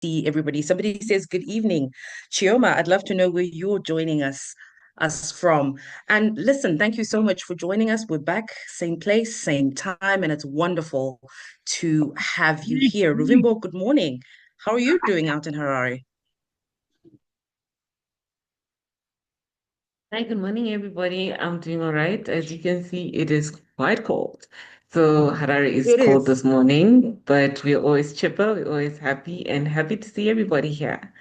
see everybody. Somebody says good evening. Chioma, I'd love to know where you're joining us from. And listen, thank you so much for joining us. We're back, same place, same time, and it's wonderful to have you here. Ruvimbo, good morning. How are you doing out in Harare? Hi, good morning, everybody. I'm doing all right. As you can see, it is quite cold. So Harare is It cold is. this morning, but we're always chipper, we're always happy and happy to see everybody here.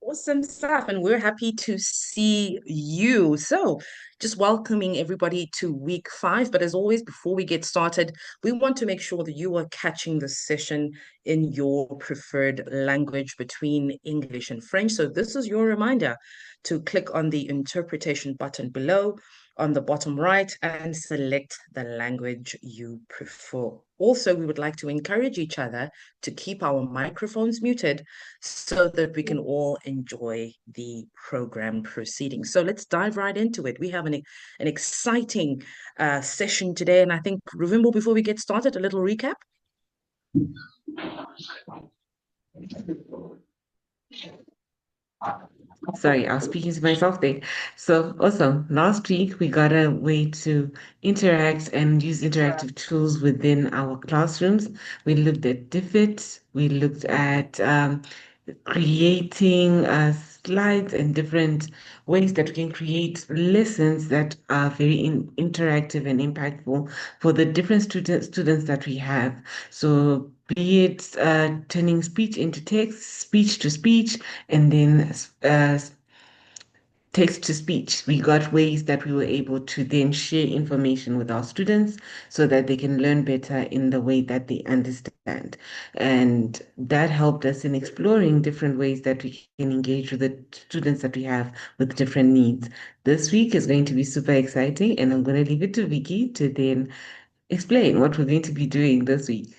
Awesome stuff. And we're happy to see you. So, just welcoming everybody to week 5. But as always, before we get started, we want to make sure that you are catching the session in your preferred language between English and French. So, this is your reminder to click on the interpretation button below on the bottom right and select the language you prefer. Also, we would like to encourage each other to keep our microphones muted so that we can all enjoy the program proceeding. So let's dive right into it. We have an exciting session today. And I think, Ruvimbo, before we get started, a little recap. Sorry, I was speaking to myself there. So awesome. Last week we got a way to interact and use interactive tools within our classrooms. We looked at DFIT, we looked at creating slides and different ways that we can create lessons that are very interactive and impactful for the different students that we have. So be it turning speech into text, speech to speech, and then text to speech. We got ways that we were able to then share information with our students so that they can learn better in the way that they understand. And that helped us in exploring different ways that we can engage with the students that we have with different needs. This week is going to be super exciting, and I'm going to leave it to Vicky to then explain what we're going to be doing this week.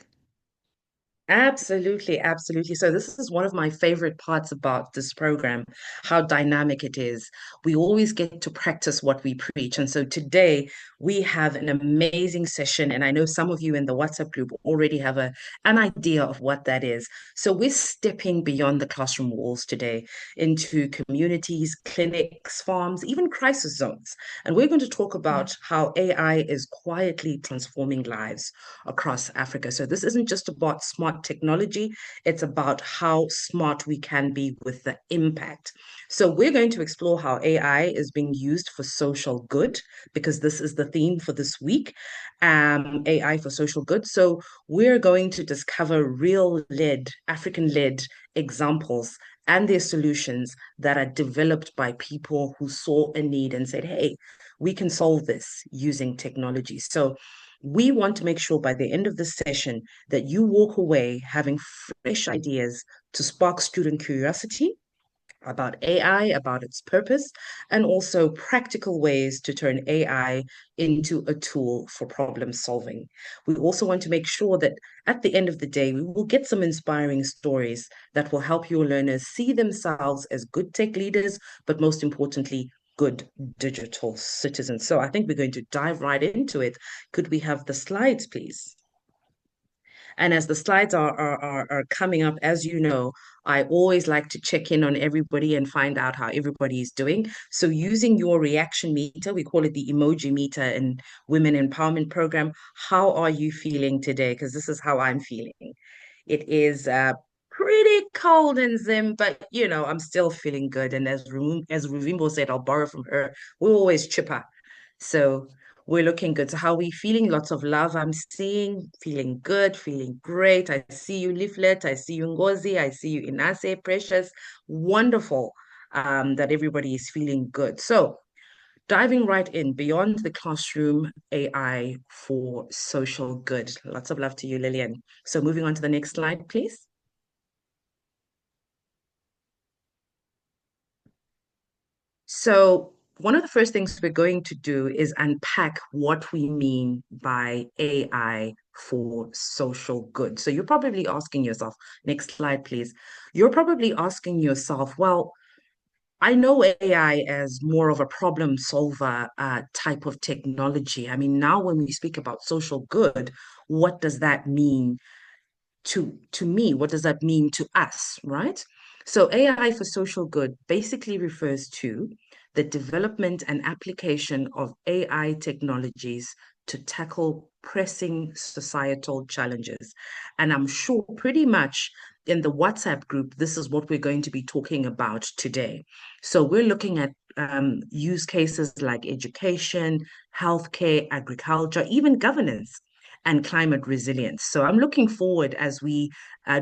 Absolutely, absolutely. So this is one of my favorite parts about this program, how dynamic it is. We always get to practice what we preach. And so today we have an amazing session, and I know some of you in the WhatsApp group already have an idea of what that is. So we're stepping beyond the classroom walls today into communities, clinics, farms, even crisis zones. And we're going to talk about how AI is quietly transforming lives across Africa. So this isn't just about smart technology, it's about how smart we can be with the impact. So we're going to explore how AI is being used for social good, because this is the theme for this week, AI for social good. So we're going to discover real led, African led examples and their solutions that are developed by people who saw a need and said, hey, we can solve this using technology. So we want to make sure by the end of the session that you walk away having fresh ideas to spark student curiosity about AI, about its purpose, and also practical ways to turn AI into a tool for problem solving. We also want to make sure that at the end of the day, we will get some inspiring stories that will help your learners see themselves as good tech leaders, but most importantly, good digital citizens. So I think we're going to dive right into it. Could we have the slides, please? And as the slides are coming up, as you know, I always like to check in on everybody and find out how everybody is doing. So using your reaction meter, we call it the emoji meter in Women Empowerment Program. How are you feeling today? Because this is how I'm feeling. It is pretty cold in Zim, but I'm still feeling good. And as Ruvimbo said, I'll borrow from her. We're always chipper. So we're looking good. So how are we feeling? Lots of love I'm seeing, feeling good, feeling great. I see you, Leaflet. I see you, Ngozi. I see you, Inase, Precious. Wonderful that everybody is feeling good. So diving right in, beyond the classroom, AI for social good. Lots of love to you, Lillian. So moving on to the next slide, please. So, one of the first things we're going to do is unpack what we mean by AI for social good. So, you're probably asking yourself, next slide, please. You're probably asking yourself, well, I know AI as more of a problem solver type of technology. I mean, now when we speak about social good, what does that mean to me, what does that mean to us, right? So AI for social good basically refers to the development and application of AI technologies to tackle pressing societal challenges. And I'm sure pretty much in the WhatsApp group, this is what we're going to be talking about today. So we're looking at use cases like education, healthcare, agriculture, even governance and climate resilience. So I'm looking forward as we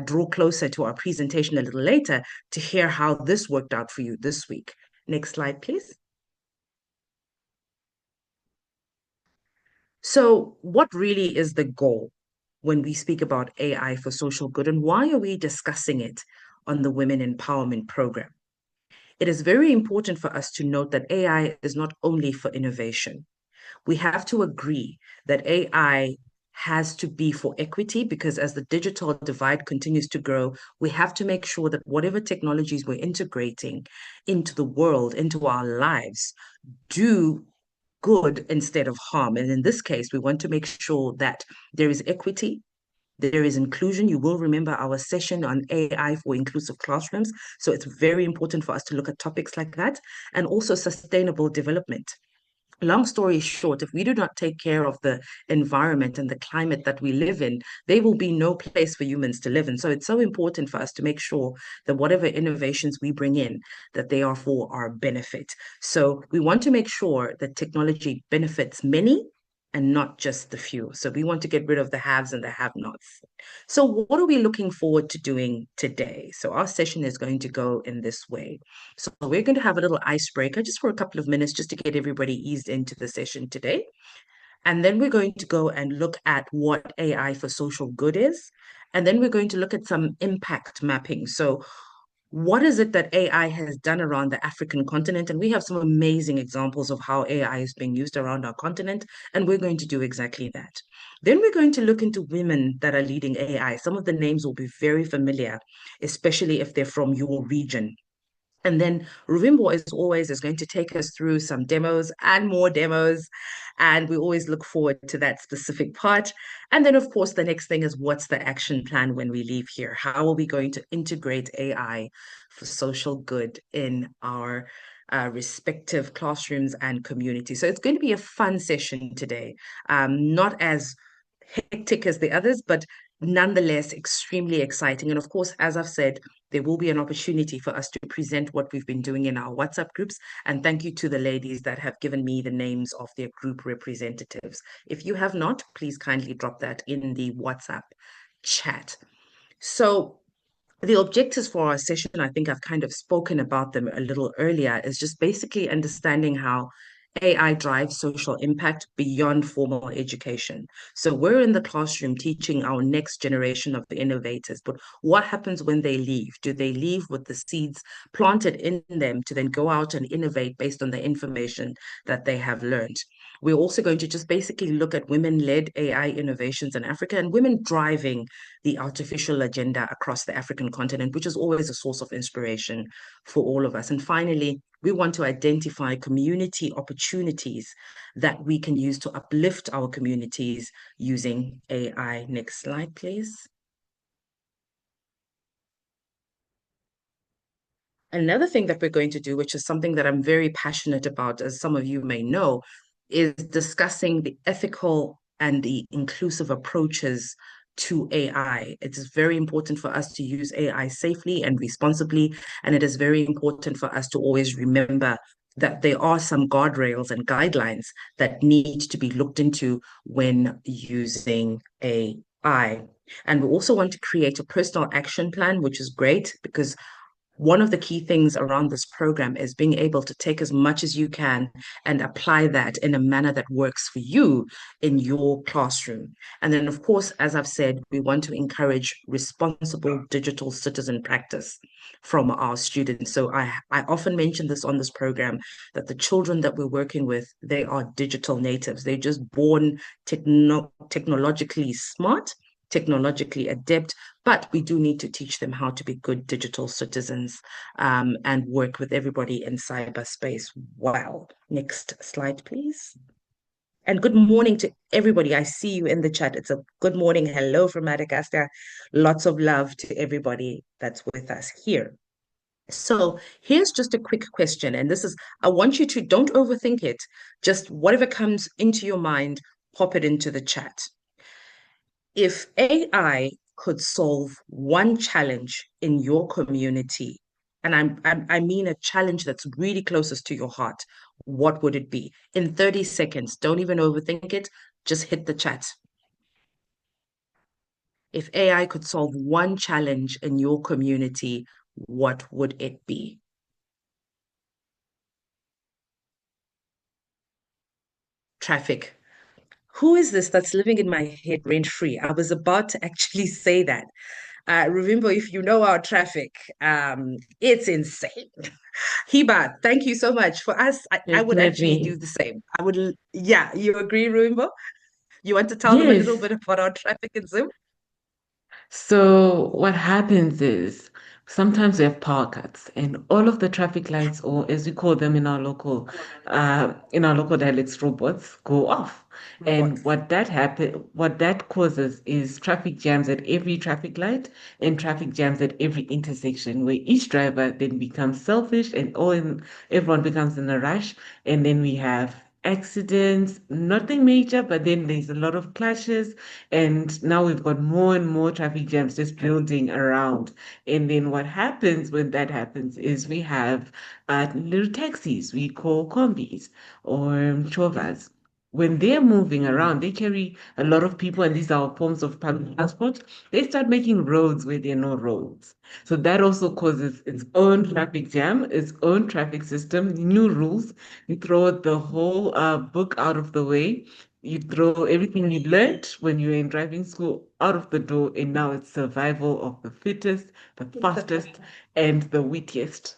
draw closer to our presentation a little later to hear how this worked out for you this week. Next slide, please. So what really is the goal when we speak about AI for social good, and why are we discussing it on the Women Empowerment Program? It is very important for us to note that AI is not only for innovation. We have to agree that AI has to be for equity because as the digital divide continues to grow, we have to make sure that whatever technologies we're integrating into the world, into our lives, do good instead of harm. And in this case, we want to make sure that there is equity, there is inclusion. You will remember our session on AI for inclusive classrooms. So it's very important for us to look at topics like that, and also sustainable development. Long story short, if we do not take care of the environment and the climate that we live in, there will be no place for humans to live in. So it's so important for us to make sure that whatever innovations we bring in, that they are for our benefit. So we want to make sure that technology benefits many and not just the few. So we want to get rid of the haves and the have-nots. So what are we looking forward to doing today? So our session is going to go in this way. So we're going to have a little icebreaker just for a couple of minutes, just to get everybody eased into the session today. And then we're going to go and look at what AI for social good is. And then we're going to look at some impact mapping. So what is it that AI has done around the African continent? And we have some amazing examples of how AI is being used around our continent, and we're going to do exactly that. Then we're going to look into women that are leading AI. Some of the names will be very familiar, especially if they're from your region. And then Ruvimbo, as always, is going to take us through some demos and more demos. And we always look forward to that specific part. And then, of course, the next thing is what's the action plan when we leave here? How are we going to integrate AI for social good in our respective classrooms and communities? So it's going to be a fun session today, not as hectic as the others, but nonetheless extremely exciting. And of course, as I've said, there will be an opportunity for us to present what we've been doing in our WhatsApp groups. And thank you to the ladies that have given me the names of their group representatives. If you have not, please kindly drop that in the WhatsApp chat. So the objectives for our session, I think I've kind of spoken about them a little earlier, is just basically understanding how AI drives social impact beyond formal education. So we're in the classroom teaching our next generation of the innovators, but what happens when they leave? Do they leave with the seeds planted in them to then go out and innovate based on the information that they have learned? We're also going to just basically look at women-led AI innovations in Africa and women driving the artificial agenda across the African continent, which is always a source of inspiration for all of us. And finally, we want to identify community opportunities that we can use to uplift our communities using AI. Next slide, please. Another thing that we're going to do, which is something that I'm very passionate about, as some of you may know, is discussing the ethical and the inclusive approaches to AI. It is very important for us to use AI safely and responsibly. And it is very important for us to always remember that there are some guardrails and guidelines that need to be looked into when using AI. And we also want to create a personal action plan, which is great because one of the key things around this program is being able to take as much as you can and apply that in a manner that works for you in your classroom. And then, of course, as I've said, we want to encourage responsible digital citizen practice from our students. So I often mention this on this program that the children that we're working with, they are digital natives. They're just born technologically smart, technologically adept, but we do need to teach them how to be good digital citizens and work with everybody in cyberspace well. Next slide, please. And good morning to everybody. I see you in the chat. It's a good morning. Hello from Madagascar. Lots of love to everybody that's with us here. So here's just a quick question. And this is, I want you to don't overthink it. Just whatever comes into your mind, pop it into the chat. If AI could solve one challenge in your community, and I mean a challenge that's really closest to your heart, what would it be? In 30 seconds, don't even overthink it, just hit the chat. If AI could solve one challenge in your community, what would it be? Traffic. Who is this that's living in my head rent free? I was about to actually say that. Ruvimbo, if you know our traffic, it's insane. Hiba, thank you so much. For us, I would actually do Definitely. the same. Yeah, you agree, Ruvimbo? You want to tell them a little Yes. bit about our traffic in Zoom? So what happens is sometimes we have power cuts and all of the traffic lights, or as we call them in our local dialects, robots, go off. And Robots. what that causes is traffic jams at every traffic light and traffic jams at every intersection where each driver then becomes selfish and everyone becomes in a rush. And then we have accidents, nothing major, but then there's a lot of clashes, and now we've got more and more traffic jams just building around. And then what happens when that happens is we have little taxis we call combis or chovas. When they're moving around, they carry a lot of people, and these are forms of public transport. They start making roads where there are no roads. So that also causes its own traffic jam, its own traffic system, new rules. You throw the whole book out of the way, you throw everything you learned when you were in driving school out of the door, and now it's survival of the fittest, the fastest, and the wittiest.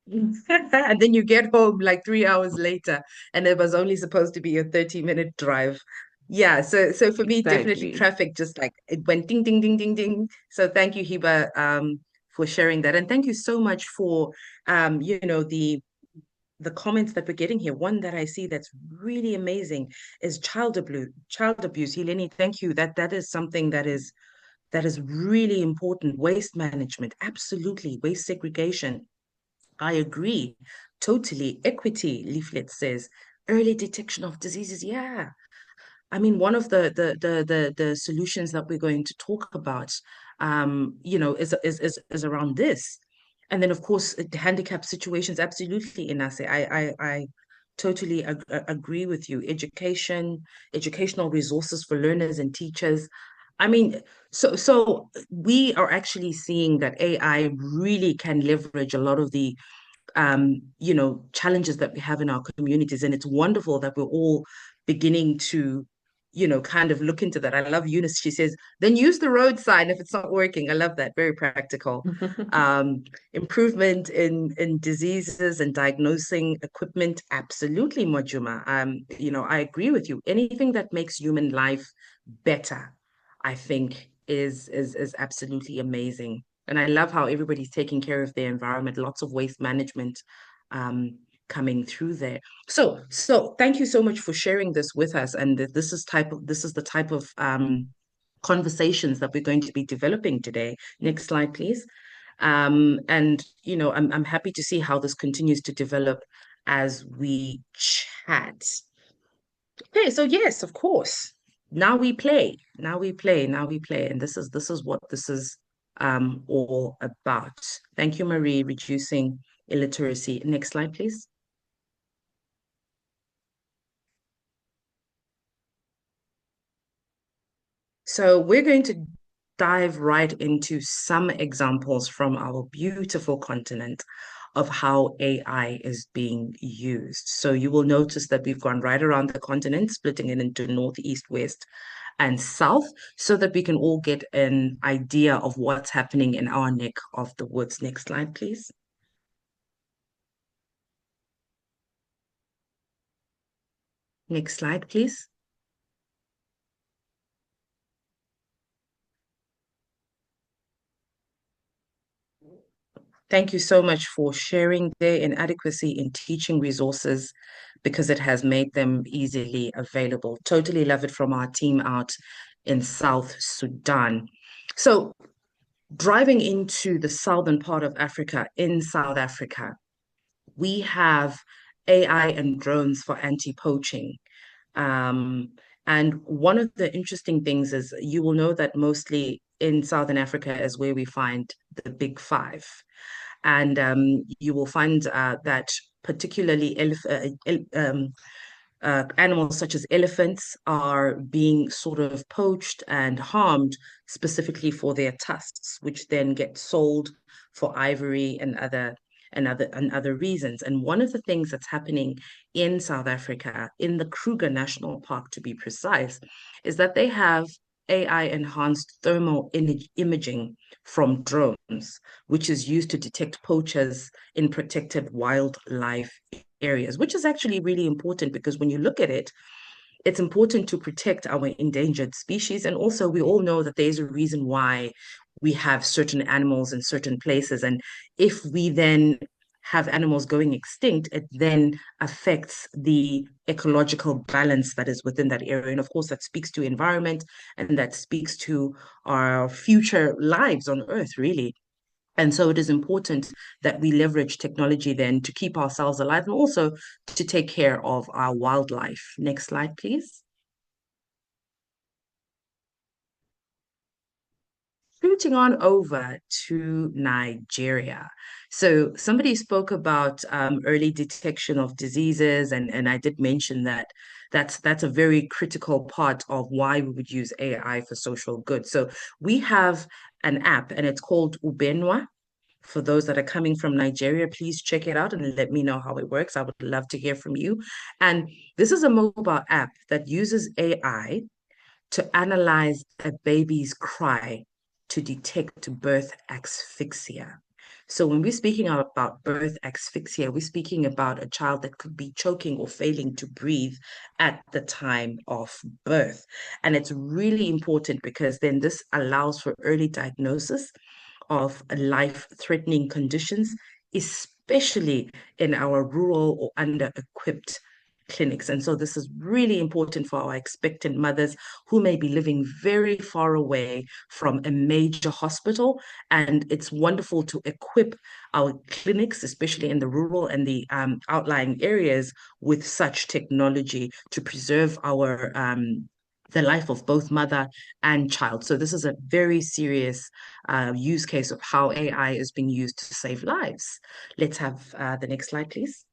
And then you get home like 3 hours later, and it was only supposed to be a 30-minute drive. Yeah, so for me, definitely Exactly. traffic just like it went ding ding ding ding ding. So thank you, Hiba, for sharing that. And thank you so much for the comments that we're getting here. One that I see that's really amazing is child abuse. Heleni, thank you. That is something that is really important. Waste management, absolutely. Waste segregation. I agree. Totally. Equity, Leaflet says. Early detection of diseases. Yeah. I mean, one of the solutions that we're going to talk about, is around this. And then, of course, handicap situations, absolutely, Inase. I totally agree with you. Educational resources for learners and teachers. I mean, so we are actually seeing that AI really can leverage a lot of the challenges that we have in our communities. And it's wonderful that we're all beginning to, kind of look into that. I love Eunice. She says, then use the road sign if it's not working. I love that. Very practical. Improvement in diseases and diagnosing equipment. Absolutely, Mojuma. I agree with you. Anything that makes human life better, I think is absolutely amazing. And I love how everybody's taking care of their environment, lots of waste management um, coming through there. So thank you so much for sharing this with us. And this is the type of conversations that we're going to be developing today. Next slide, please. And I'm happy to see how this continues to develop as we chat. Okay, so yes, of course. Now we play. Now we play. Now we play. And this is what this is all about. Thank you, Marie, reducing illiteracy. Next slide, please. So we're going to dive right into some examples from our beautiful continent of how AI is being used. So you will notice that we've gone right around the continent, splitting it into north, east, west, and south, so that we can all get an idea of what's happening in our neck of the woods. Next slide, please. Next slide, please. Thank you so much for sharing their inadequacy in teaching resources because it has made them easily available. Totally love it from our team out in South Sudan. So, driving into the southern part of Africa, in South Africa, we have AI and drones for anti-poaching. Um, and one of the interesting things is you will know that mostly in Southern Africa is where we find the big five. And you will find that particularly animals such as elephants are being sort of poached and harmed specifically for their tusks, which then get sold for ivory and other reasons. And one of the things that's happening in South Africa, in the Kruger National Park to be precise, is that they have AI enhanced thermal imaging from drones, which is used to detect poachers in protected wildlife areas, which is actually really important because when you look at it, it's important to protect our endangered species. And also, we all know that there's a reason why we have certain animals in certain places. And if we then have animals going extinct, it then affects the ecological balance that is within that area. And of course, that speaks to environment and that speaks to our future lives on Earth, really. And so it is important that we leverage technology then to keep ourselves alive and also to take care of our wildlife. Next slide, please. Shooting on over to Nigeria. So somebody spoke about early detection of diseases, and I did mention that that's a very critical part of why we would use AI for social good. So we have an app, and it's called Ubenwa. For those that are coming from Nigeria, please check it out and let me know how it works. I would love to hear from you. And this is a mobile app that uses AI to analyze a baby's cry to detect birth asphyxia. So when we're speaking about birth asphyxia, we're speaking about a child that could be choking or failing to breathe at the time of birth. And it's really important because then this allows for early diagnosis of life-threatening conditions, especially in our rural or under-equipped clinics. And so this is really important for our expectant mothers who may be living very far away from a major hospital. And it's wonderful to equip our clinics, especially in the rural and the outlying areas, with such technology to preserve our the life of both mother and child. So this is a very serious use case of how AI is being used to save lives. Let's have the next slide, please.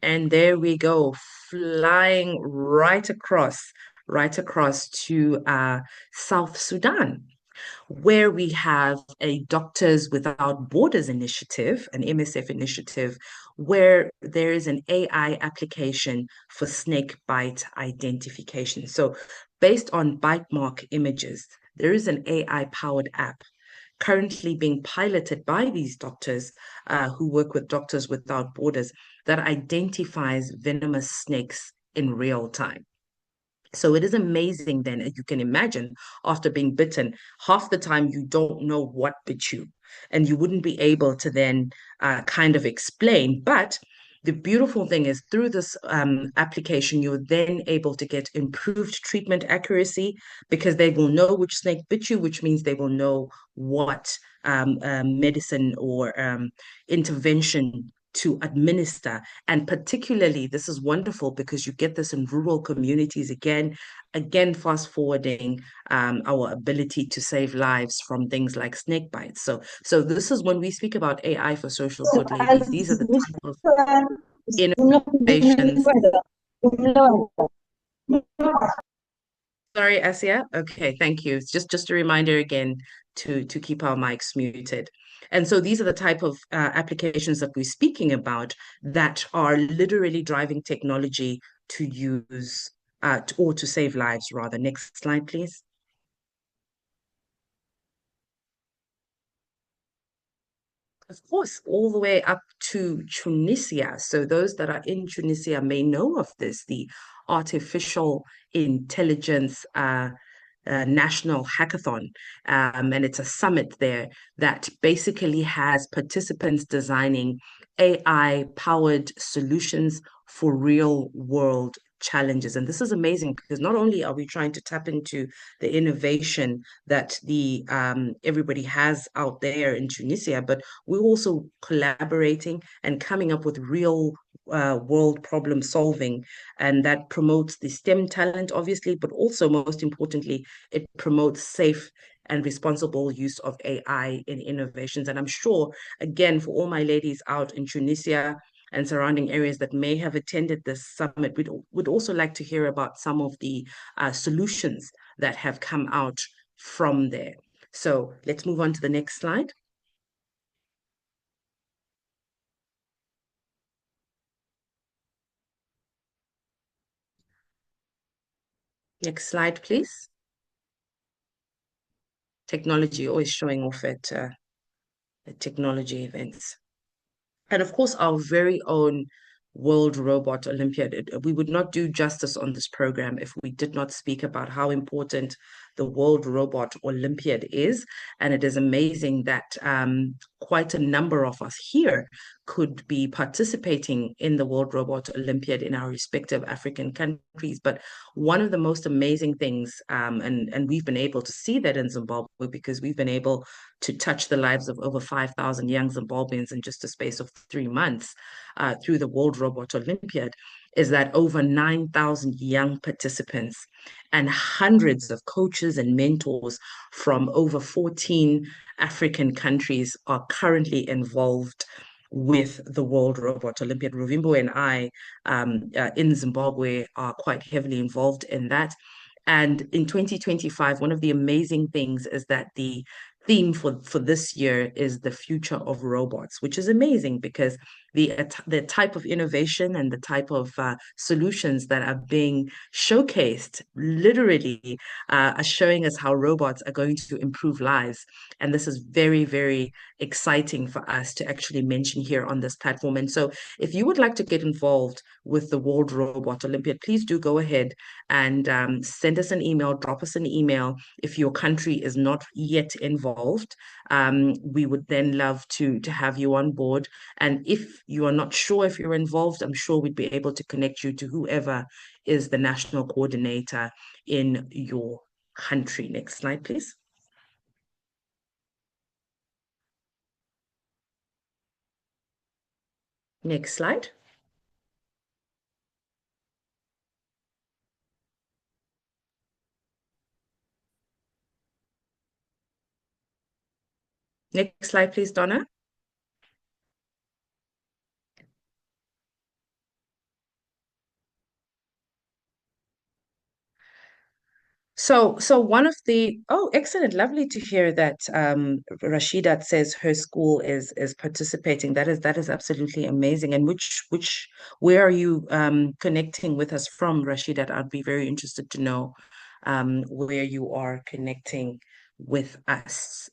And there we go, flying right across to South Sudan, where we have a Doctors Without Borders initiative, an MSF initiative, where there is an AI application for snake bite identification. So, based on bite mark images, there is an AI powered app currently being piloted by these doctors who work with Doctors Without Borders that identifies venomous snakes in real time. So it is amazing then, as you can imagine, after being bitten, half the time you don't know what bit you, and you wouldn't be able to then kind of explain. But the beautiful thing is through this application, you're then able to get improved treatment accuracy because they will know which snake bit you, which means they will know what medicine or intervention to administer. And particularly, this is wonderful because you get this in rural communities again, fast forwarding our ability to save lives from things like snake bites. So this is when we speak about AI for social So good, ladies. These are as the we type of innovations. Sorry, Asia. Okay, thank you. It's just a reminder again to keep our mics muted. And so these are the type of applications that we're speaking about that are literally driving technology to use or to save lives rather. Next slide, please. Of course, all the way up to Tunisia. So those that are in Tunisia may know of this, the artificial intelligence national hackathon, and it's a summit there that basically has participants designing AI-powered solutions for real-world challenges. And this is amazing because not only are we trying to tap into the innovation that the everybody has out there in Tunisia, but we're also collaborating and coming up with real world problem solving, and that promotes the STEM talent, obviously, but also most importantly, it promotes safe and responsible use of AI in innovations. And I'm sure, again, for all my ladies out in Tunisia and surrounding areas that may have attended this summit, would also like to hear about some of the solutions that have come out from there. So let's move on to the next slide. Next slide, please. Technology always showing off at technology events. And of course, our very own World Robot Olympiad. We would not do justice on this program if we did not speak about how important the World Robot Olympiad is. And it is amazing that quite a number of us here could be participating in the World Robot Olympiad in our respective African countries. But one of the most amazing things, and we've been able to see that in Zimbabwe because we've been able to touch the lives of over 5,000 young Zimbabweans in just a space of 3 months through the World Robot Olympiad, is that over 9,000 young participants and hundreds of coaches and mentors from over 14 African countries are currently involved with the World Robot Olympiad. Ruvimbo and I in Zimbabwe are quite heavily involved in that. And in 2025, one of the amazing things is that the theme for this year is the future of robots, which is amazing because the type of innovation and the type of solutions that are being showcased literally are showing us how robots are going to improve lives. And this is very, very exciting for us to actually mention here on this platform. And so if you would like to get involved with the World Robot Olympiad, please do go ahead and send us an email, drop us an email if your country is not yet involved. We would then love to have you on board. And if you are not sure if you're involved, I'm sure we'd be able to connect you to whoever is the national coordinator in your country. Next slide, please. Next slide. Next slide, please, Donna. So one of the excellent, lovely to hear that Rashidat says her school is participating. That is absolutely amazing. And where are you connecting with us from, Rashidat? I'd be very interested to know where you are connecting with us.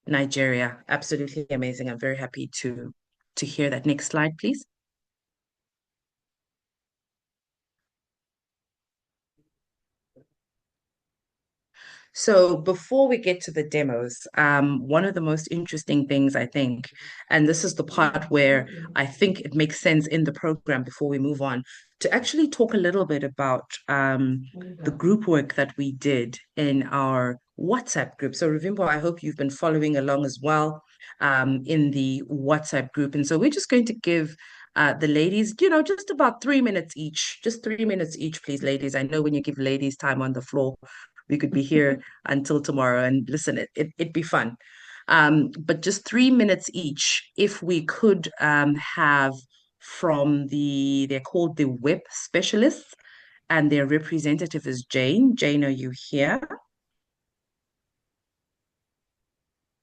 Nigeria, absolutely amazing. I'm very happy to hear that. Next slide, please. So before we get to the demos, one of the most interesting things I think, and this is the part where I think it makes sense in the program before we move on, to actually talk a little bit about the group work that we did in our WhatsApp group. So Ruvimbo, I hope you've been following along as well in the WhatsApp group. And so we're just going to give the ladies, just about 3 minutes each, just 3 minutes each, please, ladies. I know when you give ladies time on the floor, we could be here until tomorrow and listen, it'd be fun. But just 3 minutes each, if we could have from they're called the WEP specialists, and their representative is Jane. Jane, are you here?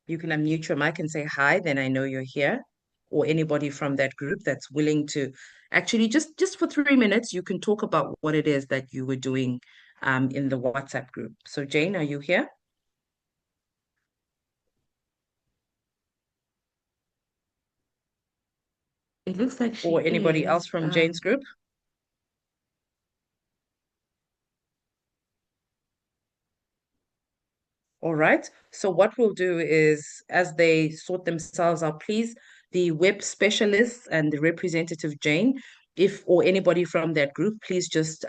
You can unmute your mic and say hi, then I know you're here. Or anybody from that group that's willing to actually just for 3 minutes, you can talk about what it is that you were doing in the WhatsApp group. So Jane, are you here? It looks like she Or anybody else is. from Jane's group? All right. So what we'll do is, as they sort themselves out, please, the WEP specialists and the representative Jane, if or anybody from that group, please just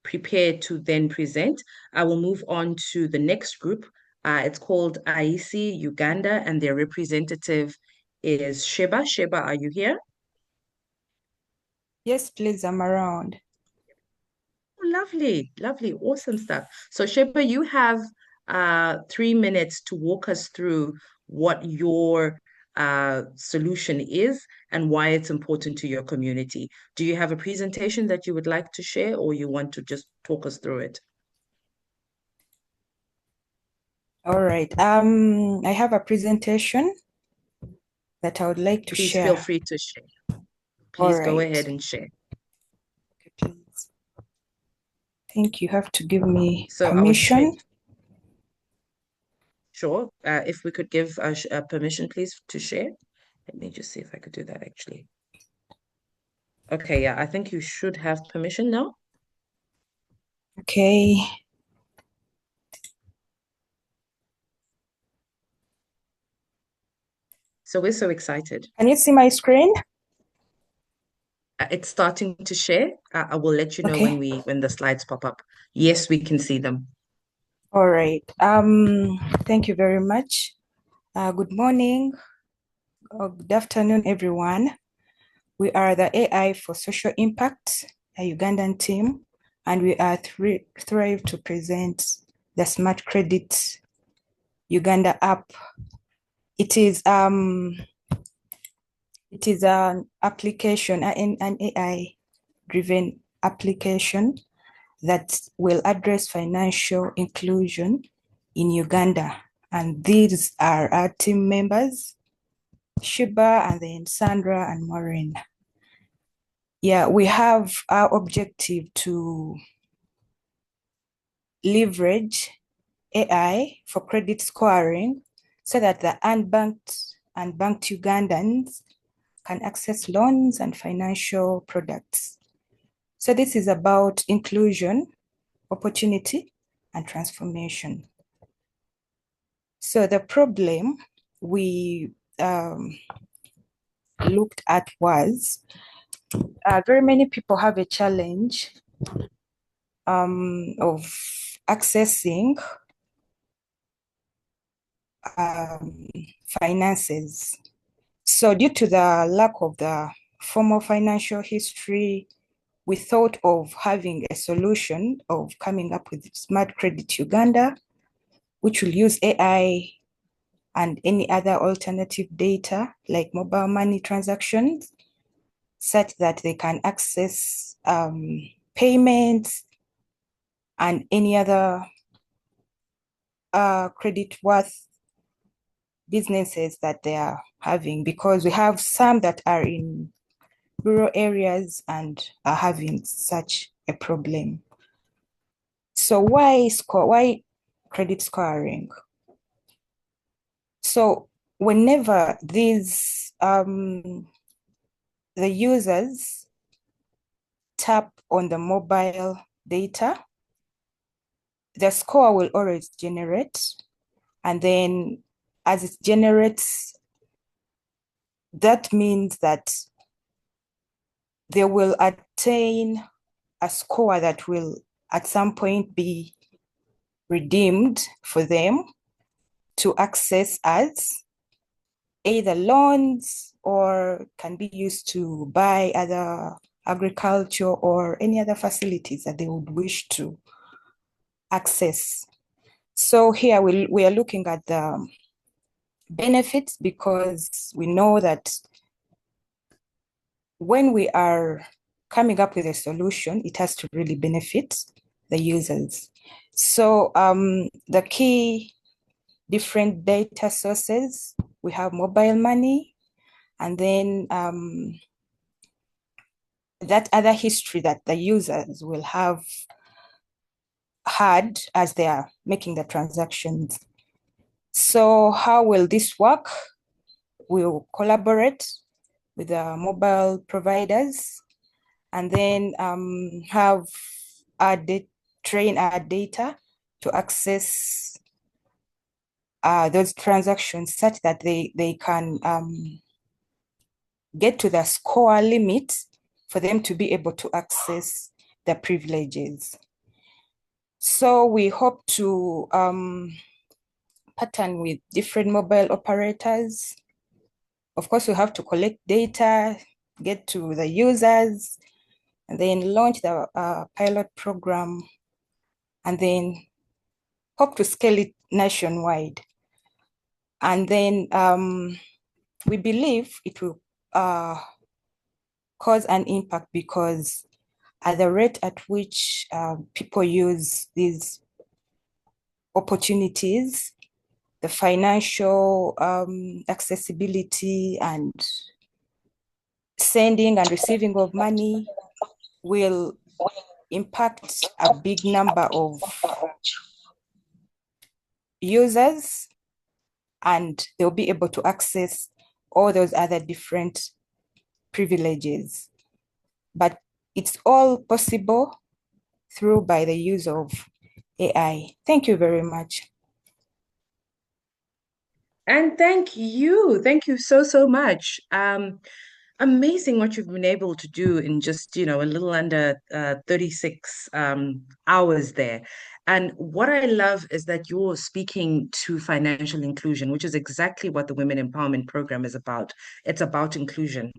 prepare to then present. I will move on to the next group. It's called AISI Uganda, and their representative is Sheba. Sheba, are you here? Yes, please, I'm around. Oh, lovely, lovely, awesome stuff. So Sheba, you have 3 minutes to walk us through what your solution is and why it's important to your community. Do you have a presentation that you would like to share, or you want to just talk us through it? All right. I have a presentation that I would like to Please feel share. free to share. All Please go right. ahead and share. Okay, please. I think you have to give me So I would say, permission. sure, if we could give permission, please, to share. Let me just see if I could do that actually. Okay, yeah, I think you should have permission now. Okay. So we're so excited. Can you see my screen? It's starting to share. I will let you know Okay. when the slides pop up. Yes, we can see them. All right. Thank you very much. Good morning or good afternoon, everyone. We are the AI for Social Impact, a Ugandan team, and we are thrilled to present the Smart Credit Uganda app. It is an application, an AI-driven application that will address financial inclusion in Uganda. And these are our team members, Shiba, and then Sandra and Maureen. Yeah, we have our objective to leverage AI for credit scoring so that the unbanked and banked Ugandans can access loans and financial products. So this is about inclusion, opportunity, and transformation. So the problem we looked at was very many people have a challenge of accessing finances. So due to the lack of the formal financial history, we thought of having a solution of coming up with Smart Credit Uganda, which will use AI and any other alternative data like mobile money transactions, such that they can access payments and any other credit worth businesses that they are having, because we have some that are in rural areas and are having such a problem. So why credit scoring? So whenever these the users tap on the mobile data, the score will always generate, and then as it generates, that means that they will attain a score that will at some point be redeemed for them to access as either loans or can be used to buy other agriculture or any other facilities that they would wish to access. So here we are looking at the benefits, because we know that when we are coming up with a solution, it has to really benefit the users. So the key different data sources, we have mobile money, and then that other history that the users will have had as they are making the transactions. So how will this work? We'll collaborate with the mobile providers and then train our data to access those transactions such that they can get to the score limit for them to be able to access the privileges. So we hope to pattern with different mobile operators. Of course, we have to collect data, get to the users, and then launch the pilot program, and then hope to scale it nationwide. And then we believe it will cause an impact because at the rate at which people use these opportunities, the financial accessibility and sending and receiving of money will impact a big number of users, and they'll be able to access all those other different privileges. But it's all possible through by the use of AI. Thank you very much. And thank you. Thank you so, so much. Amazing what you've been able to do in just, a little under 36 hours there. And what I love is that you're speaking to financial inclusion, which is exactly what the Women Empowerment Program is about. It's about inclusion.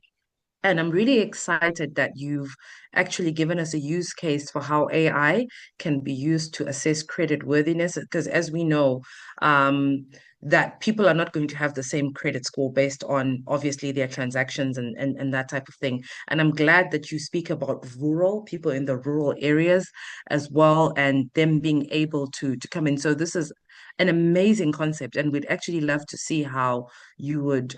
And I'm really excited that you've actually given us a use case for how AI can be used to assess credit worthiness. Because as we know, that people are not going to have the same credit score based on obviously their transactions and that type of thing. And I'm glad that you speak about rural people in the rural areas as well and them being able to come in. So this is an amazing concept, and we'd actually love to see how you would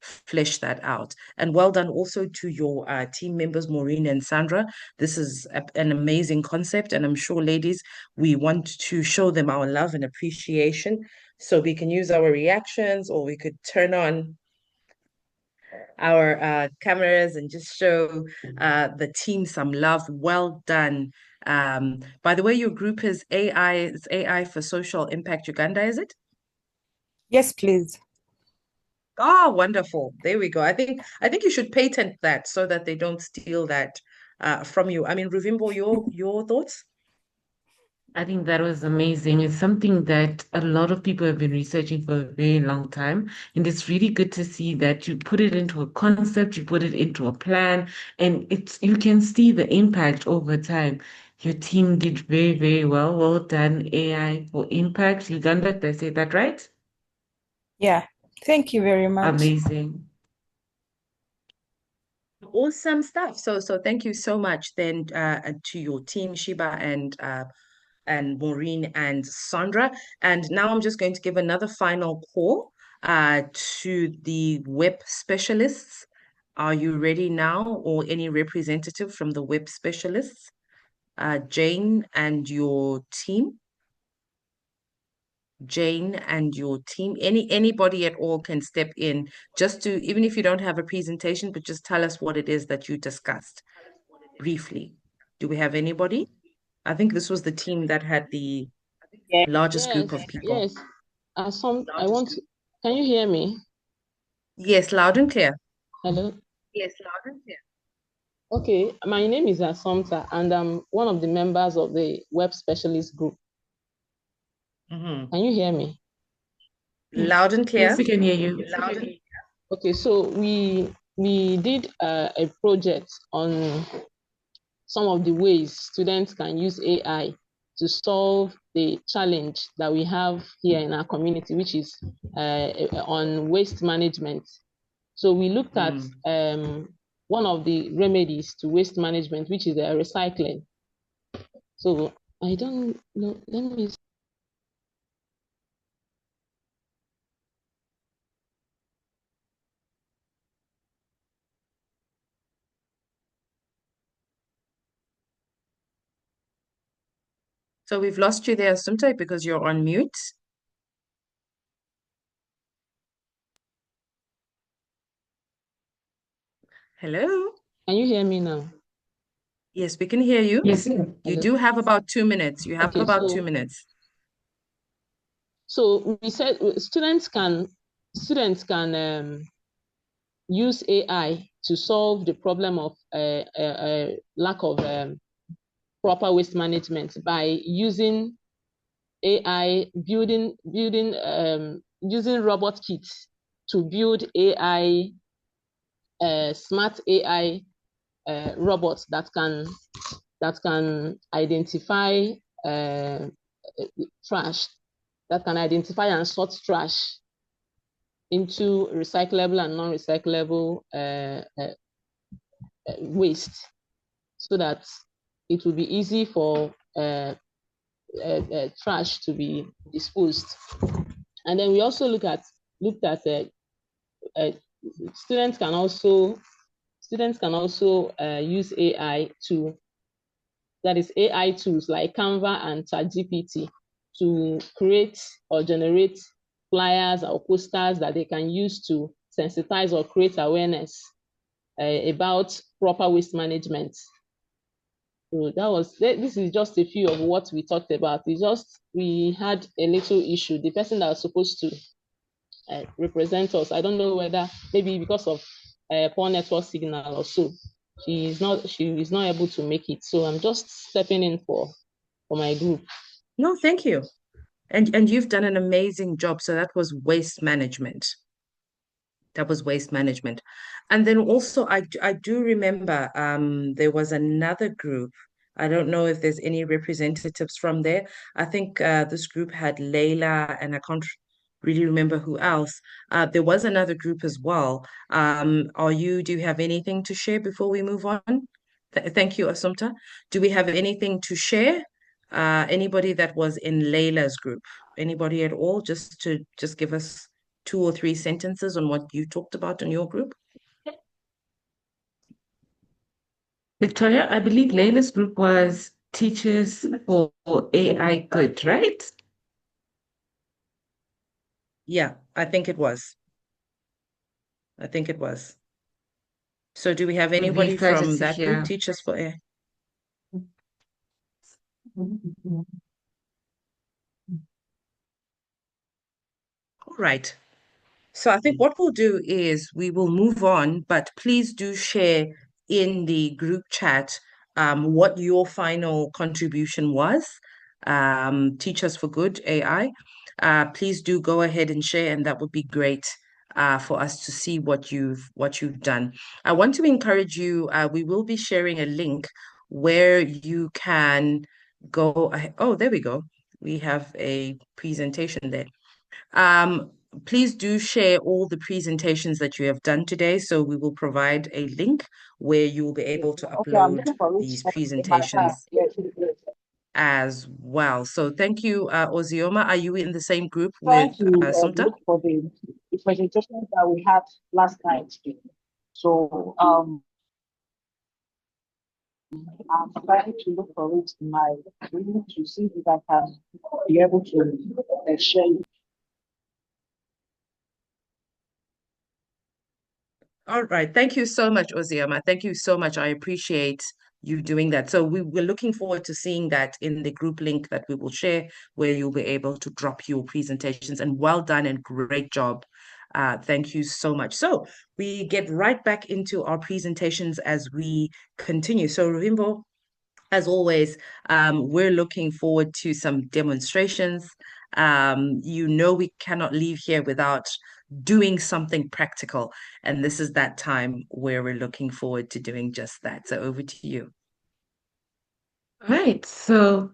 flesh that out. And well done also to your team members, Maureen and Sandra. This is an amazing concept, and I'm sure, ladies, we want to show them our love and appreciation. So we can use our reactions, or we could turn on our cameras and just show the team some love. Well done. By the way, your group is AI for Social Impact Uganda, is it? Yes, please. Oh, wonderful. There we go. I think you should patent that so that they don't steal that from you. I mean, Ruvimbo, your thoughts? I think that was amazing. It's something that a lot of people have been researching for a very long time. And it's really good to see that you put it into a concept, you put it into a plan, and you can see the impact over time. Your team did very, very well. Well done, AI for Impact Uganda. Did I say that right? Yeah. Thank you very much. Amazing. Awesome stuff. So thank you so much then to your team, Shiba and Maureen and Sandra. And now I'm just going to give another final call to the WEP specialists. Are you ready now, or any representative from the WEP specialists? Jane and your team. Jane and your team. Anybody at all can step in, just to, even if you don't have a presentation, but just tell us what it is that you discussed briefly. Do we have anybody? I think this was the team that had the largest group Yes, of people. yes. Can you hear me? Yes, loud and clear. Hello? Okay, my name is Asomta, and I'm one of the members of the web specialist group. Mhm. Can you hear me? Loud and clear. Yes, we can hear you. Okay, so we did a project on some of the ways students can use AI to solve the challenge that we have here in our community, which is on waste management. So we looked at one of the remedies to waste management, which is recycling. So I don't know, let me. So we've lost you there, Sumta, because you're on mute. Hello? Can you hear me now? Yes, we can hear you. Yes. You Hello? do have about 2 minutes. You have Okay, about so 2 minutes. So we said students can use AI to solve the problem of lack of proper waste management by using AI, using robot kits to build AI, smart AI robots that can identify trash, that can identify and sort trash into recyclable and non-recyclable waste, so that it will be easy for trash to be disposed. And then we also looked at students can also use AI that is AI tools like Canva and ChatGPT to create or generate flyers or posters that they can use to sensitize or create awareness about proper waste management. So this is just a few of what we talked about. We had a little issue. The person that was supposed to represent us, I don't know whether maybe because of poor network signal or so, she is not able to make it. So I'm just stepping in for my group. No, thank you. And you've done an amazing job. So that was waste management. That was waste management. And then also I do remember there was another group. I don't know if there's any representatives from there. I think this group had Layla, and I can't really remember who else. There was another group as well. Do you have anything to share before we move on? Thank you, Assumpta. Do we have anything to share? Anybody that was in Layla's group? Anybody at all? Just give us 2 or 3 sentences on what you talked about in your group? Victoria, I believe Layla's group was Teachers for AI Good, right? Yeah, I think it was. I think it was. So do we have Would be anybody excited from to that group, hear. Teachers for AI? All right. So I think what we'll do is we will move on, but please do share in the group chat what your final contribution was. Teachers for Good AI. Please do go ahead and share, and that would be great for us to see what you've done. I want to encourage you. We will be sharing a link where you can go. Oh, there we go. We have a presentation there. Um, Please do share all the presentations that you have done today. So we will provide a link where you will be able to Okay, I'm upload looking for it these in my hand. presentations Yes. as well. So thank you, Ozioma. Are you in the same group Trying with to Sumta? look for the presentation that we had last night. So I'm trying to look for it in my room to see if I can be able to share it. All right. Thank you so much, Ozioma. Thank you so much. I appreciate you doing that. So we're looking forward to seeing that in the group link that we will share, where you'll be able to drop your presentations. And well done and great job. Thank you so much. So we get right back into our presentations as we continue. So Ruvimbo, as always, we're looking forward to some demonstrations. We cannot leave here without doing something practical. And this is that time where we're looking forward to doing just that. So over to you. All right. So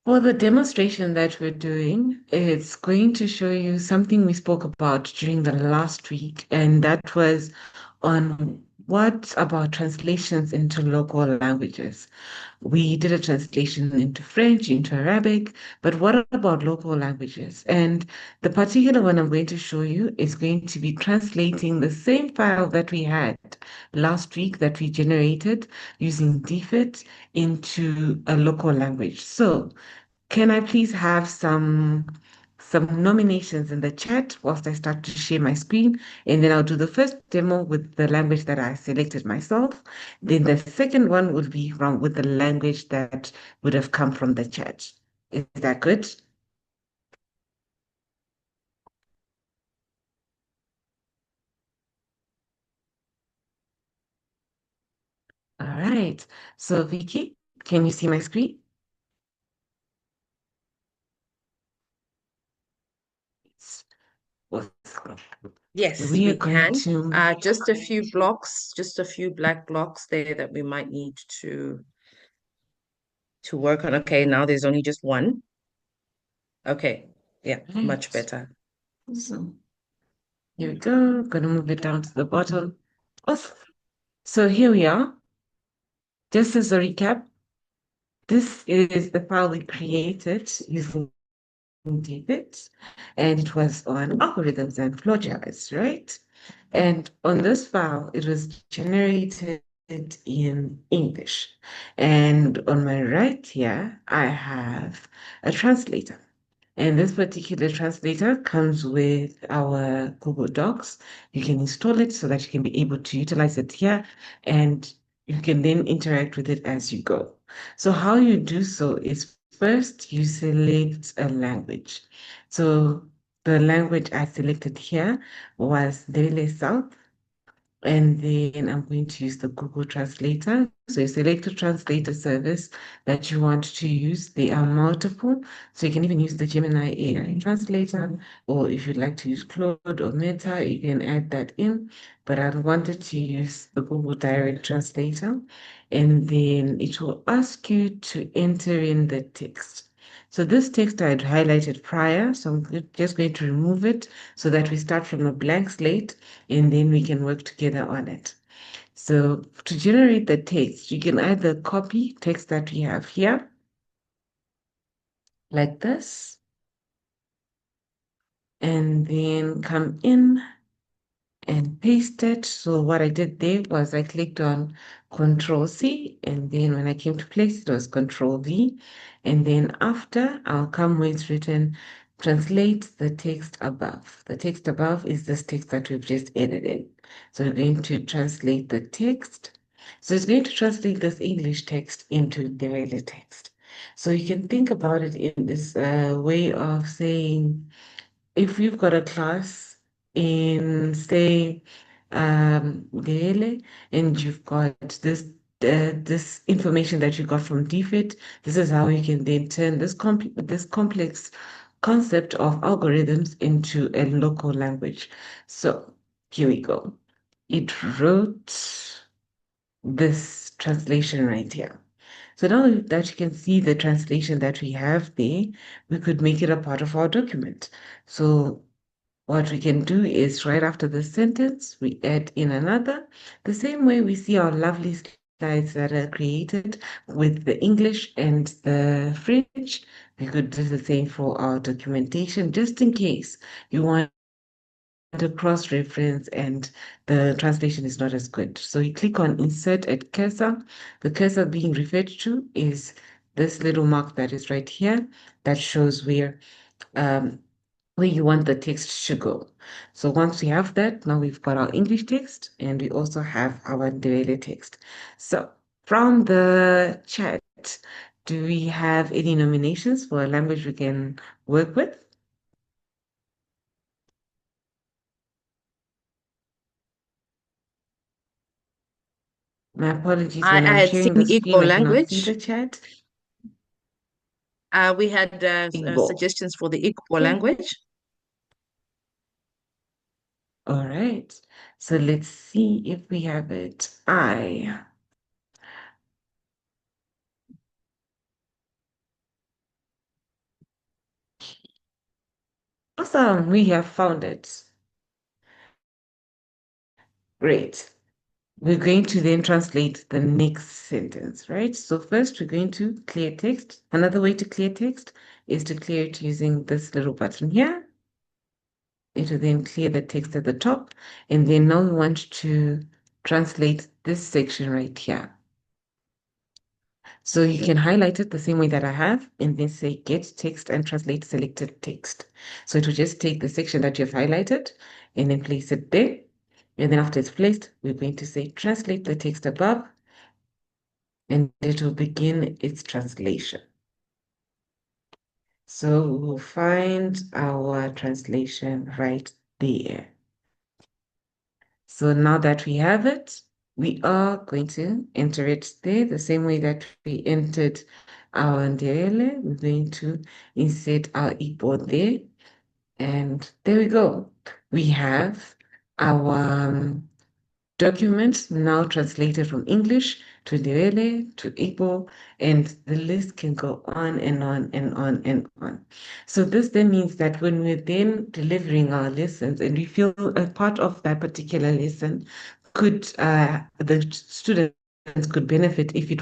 for the demonstration that we're doing, it's going to show you something we spoke about during the last week, and that was on what about translations into local languages. We did a translation into French, into Arabic, but what about local languages? And the particular one I'm going to show you is going to be translating the same file that we had last week that we generated using DFIT into a local language. So can I please have some nominations in the chat whilst I start to share my screen, and then I'll do the first demo with the language that I selected myself. Then the second one will be with the language that would have come from the chat. Is that good? right. So Vicky, can you see my screen? Yes, We are we going can. to Just a few blocks, just a few black blocks there that we might need to work on. Okay, now there's only just one. Okay, yeah, much right. better. So here we go. Gonna move it down to the bottom. Awesome. So here we are. Just as a recap, this is the file we created using David, and it was on algorithms and flowcharts, right? And on this file, it was generated in English. And on my right here, I have a translator. And this particular translator comes with our Google Docs. You can install it so that you can be able to utilize it here, and you can then interact with it as you go. So how you do so is first you select a language. So the language I selected here was Delia South, and then I'm going to use the Google Translator. So you select a translator service that you want to use. They are multiple. So you can even use the Gemini AI translator, or if you'd like to use Claude or Meta, you can add that in. But I wanted to use the Google Direct Translator. And then it will ask you to enter in the text. So this text I had highlighted prior, so I'm just going to remove it so that we start from a blank slate and then we can work together on it. So to generate the text, you can either copy text that we have here, like this, and then come in and paste it. So what I did there was I clicked on Control C, and then when I came to place it was Control V. And then after, I'll come where it's written, translate the text above. The text above is this text that we've just edited. So we're going to translate the text. So it's going to translate this English text into Ndebele text. So you can think about it in this way of saying, if you've got a class in, say, Ndebele, and you've got this information that you got from DFID, this is how you can then turn this complex concept of algorithms into a local language. So here we go. It wrote this translation right here. So now that you can see the translation that we have there, we could make it a part of our document. So what we can do is right after the sentence, we add in another, the same way we see our lovely slides that are created with the English and the French. We could do the same for our documentation, just in case you want to cross-reference and the translation is not as good. So you click on Insert at Cursor. The cursor being referred to is this little mark that is right here that shows where you want the text to go. So once we have that, now we've got our English text and we also have our Ndebele text. So from the chat, do we have any nominations for a language we can work with? My apologies, when I I'm had sharing the seen screen, Igbo I cannot see the language. chat. We had Igbo. suggestions for the Igbo Okay. language. All right. So let's see if we have it. Awesome, we have found it. Great. We're going to then translate the next sentence, right? So first we're going to clear text. Another way to clear text is to clear it using this little button here. It will then clear the text at the top. And then now we want to translate this section right here. So you can highlight it the same way that I have and then say get text and translate selected text. So it will just take the section that you've highlighted and then place it there. And then after it's placed, we're going to say translate the text above and it will begin its translation. So we'll find our translation right there. So now that we have it, we are going to enter it there the same way that we entered our Ndebele. We're going to insert our Igbo there. And there we go. We have our document now translated from English to Ndebele to Igbo, and the list can go on and on and on and on. So this then means that when we're then delivering our lessons and we feel a part of that particular lesson could the students could benefit if it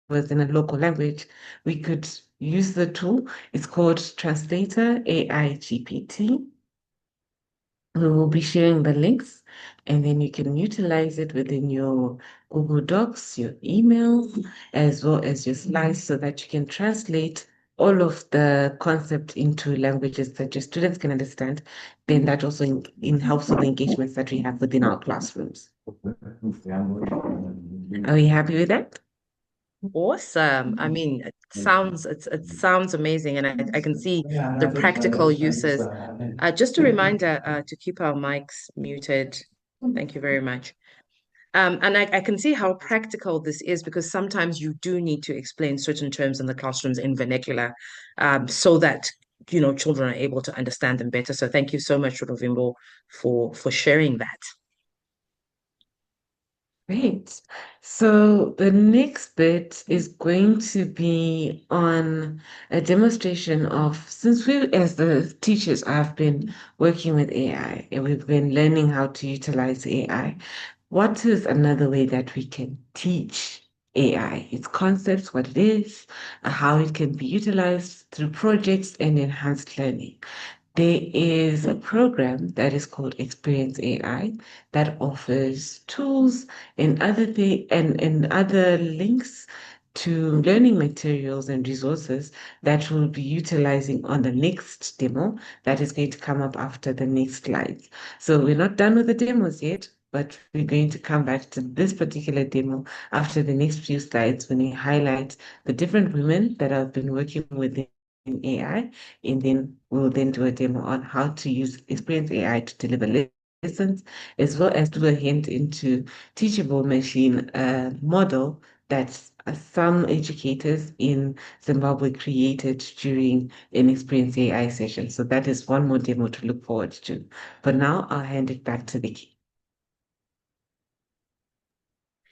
was in a local language, we could use the tool. It's called Translator AI GPT. We will be sharing the links, and then you can utilize it within your Google Docs, your email, as well as your slides, so that you can translate all of the concept into languages that your students can understand. Then that also helps with the engagements that we have within our classrooms. Are we happy with that? Awesome. I mean, it sounds amazing, and I can see the practical uses. Just a reminder to keep our mics muted. Thank you very much. And I can see how practical this is, because sometimes you do need to explain certain terms in the classrooms in vernacular, so that children are able to understand them better. So thank you so much, Ruvimbo, for sharing that. Great. So the next bit is going to be on a demonstration of, since we, as the teachers, have been working with AI and we've been learning how to utilize AI, what is another way that we can teach AI, its concepts, what it is, how it can be utilized through projects and enhanced learning? There is a program that is called Experience AI that offers tools and and other links to learning materials and resources that we'll be utilizing on the next demo that is going to come up after the next slides. So we're not done with the demos yet, but we're going to come back to this particular demo after the next few slides when we highlight the different women that have been working with in AI, and then we'll then do a demo on how to use Experience AI to deliver lessons, as well as do a hint into teachable machine model that some educators in Zimbabwe created during an Experience AI session. So that is one more demo to look forward to. But now I'll hand it back to Vicky.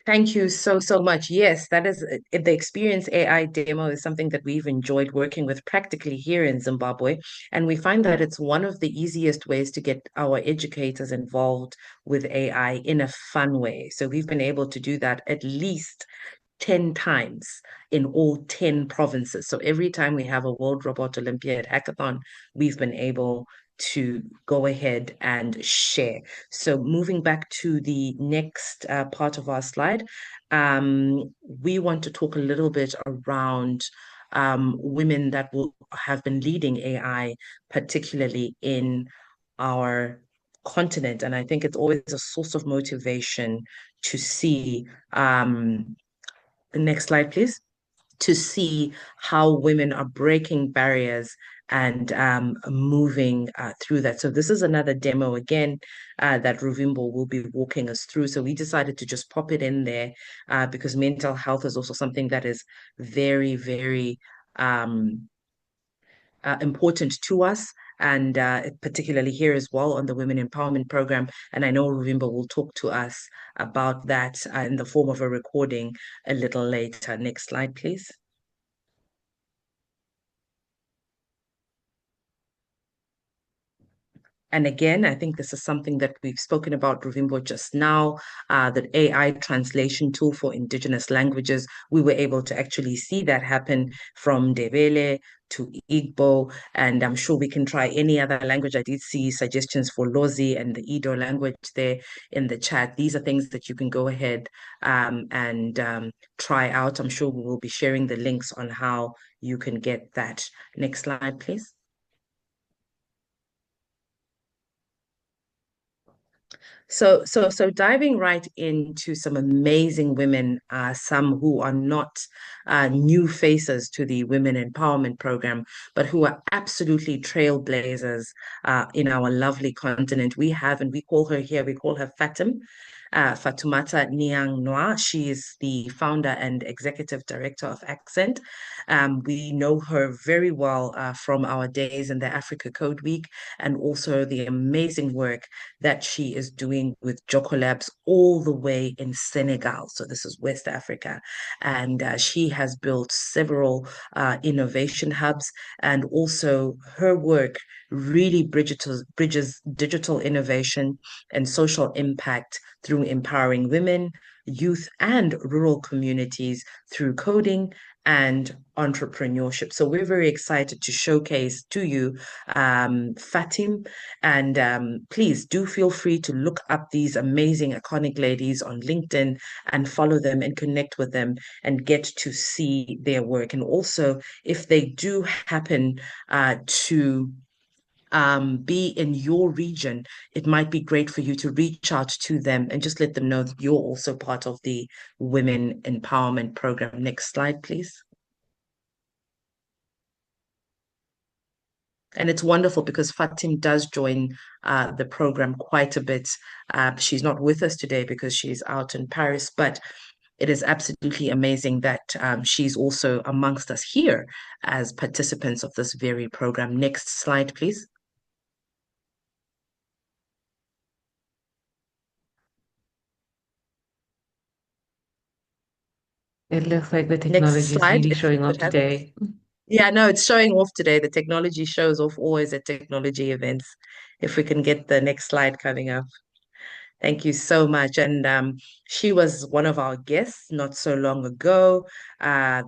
Thank you so much. Yes, that is the Experience AI demo is something that we've enjoyed working with practically here in Zimbabwe. And we find that it's one of the easiest ways to get our educators involved with AI in a fun way. So we've been able to do that at least 10 times in all 10 provinces. So every time we have a World Robot Olympiad hackathon, we've been able to go ahead and share. So moving back to the next part of our slide, we want to talk a little bit around women that will have been leading AI, particularly in our continent. And I think it's always a source of motivation to see the next slide, please. To see how women are breaking barriers and moving through that. So this is another demo again that Ruvimbo will be walking us through. So we decided to just pop it in there because mental health is also something that is very, very important to us, and particularly here as well on the Women Empowerment Program. And I know Ruvimbo will talk to us about that in the form of a recording a little later. Next slide, please. And again, I think this is something that we've spoken about, Ruvimbo, just now, that AI translation tool for indigenous languages. We were able to actually see that happen from Ndebele to Igbo, and I'm sure we can try any other language. I did see suggestions for Lozi and the Edo language there in the chat. These are things that you can go ahead and try out. I'm sure we will be sharing the links on how you can get that. Next slide, please. So diving right into some amazing women, some who are not new faces to the Women Empowerment Program, but who are absolutely trailblazers in our lovely continent. We have, and we call her here, we call her Fatim. Fatoumata Niang. She is the founder and executive director of Accent. We know her very well from our days in the Africa Code Week, and also the amazing work that she is doing with Joko Labs all the way in Senegal. So this is West Africa. And she has built several innovation hubs, and also her work really bridges digital innovation and social impact through empowering women, youth, and rural communities through coding and entrepreneurship. So we're very excited to showcase to you Fatim, and please do feel free to look up these amazing, iconic ladies on LinkedIn and follow them and connect with them and get to see their work. And also, if they do happen to be in your region, it might be great for you to reach out to them and just let them know that you're also part of the Women Empowerment Program. Next slide, please. And it's wonderful because Fatim does join the program quite a bit. She's not with us today because she's out in Paris, but it is absolutely amazing that she's also amongst us here as participants of this very program. Next slide, please. It looks like the Next technology is slide, really if you showing off could have. today. Yeah, no, it's showing off today. The technology shows off always at technology events. If we can get the next slide coming up. Thank you so much. And she was one of our guests not so long ago.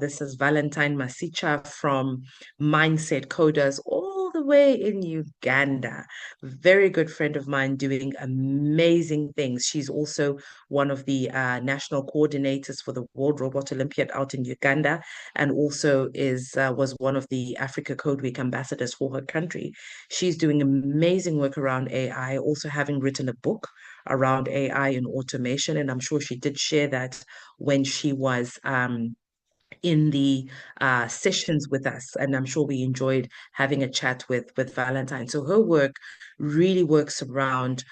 This is Valentine Masicha from Mindset Coders, all the way in Uganda. Very good friend of mine doing amazing things. She's also one of the national coordinators for the World Robot Olympiad out in Uganda, and also was one of the Africa Code Week ambassadors for her country. She's doing amazing work around AI, also having written a book around AI and automation. And I'm sure she did share that when she was in the sessions with us, and I'm sure we enjoyed having a chat with Valentine. So her work really works around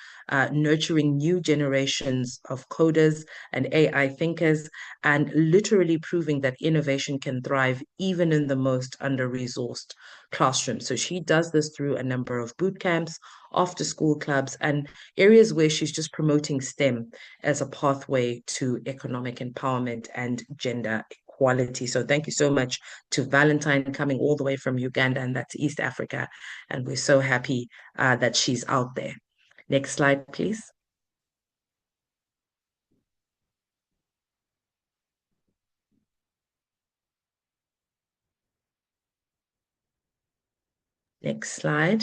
nurturing new generations of coders and AI thinkers, and literally proving that innovation can thrive even in the most under-resourced classrooms. So she does this through a number of boot camps, after school clubs, and areas where she's just promoting STEM as a pathway to economic empowerment and gender equality. So thank you so much to Valentine coming all the way from Uganda, and that's East Africa. And we're so happy that she's out there. Next slide, please. Next slide.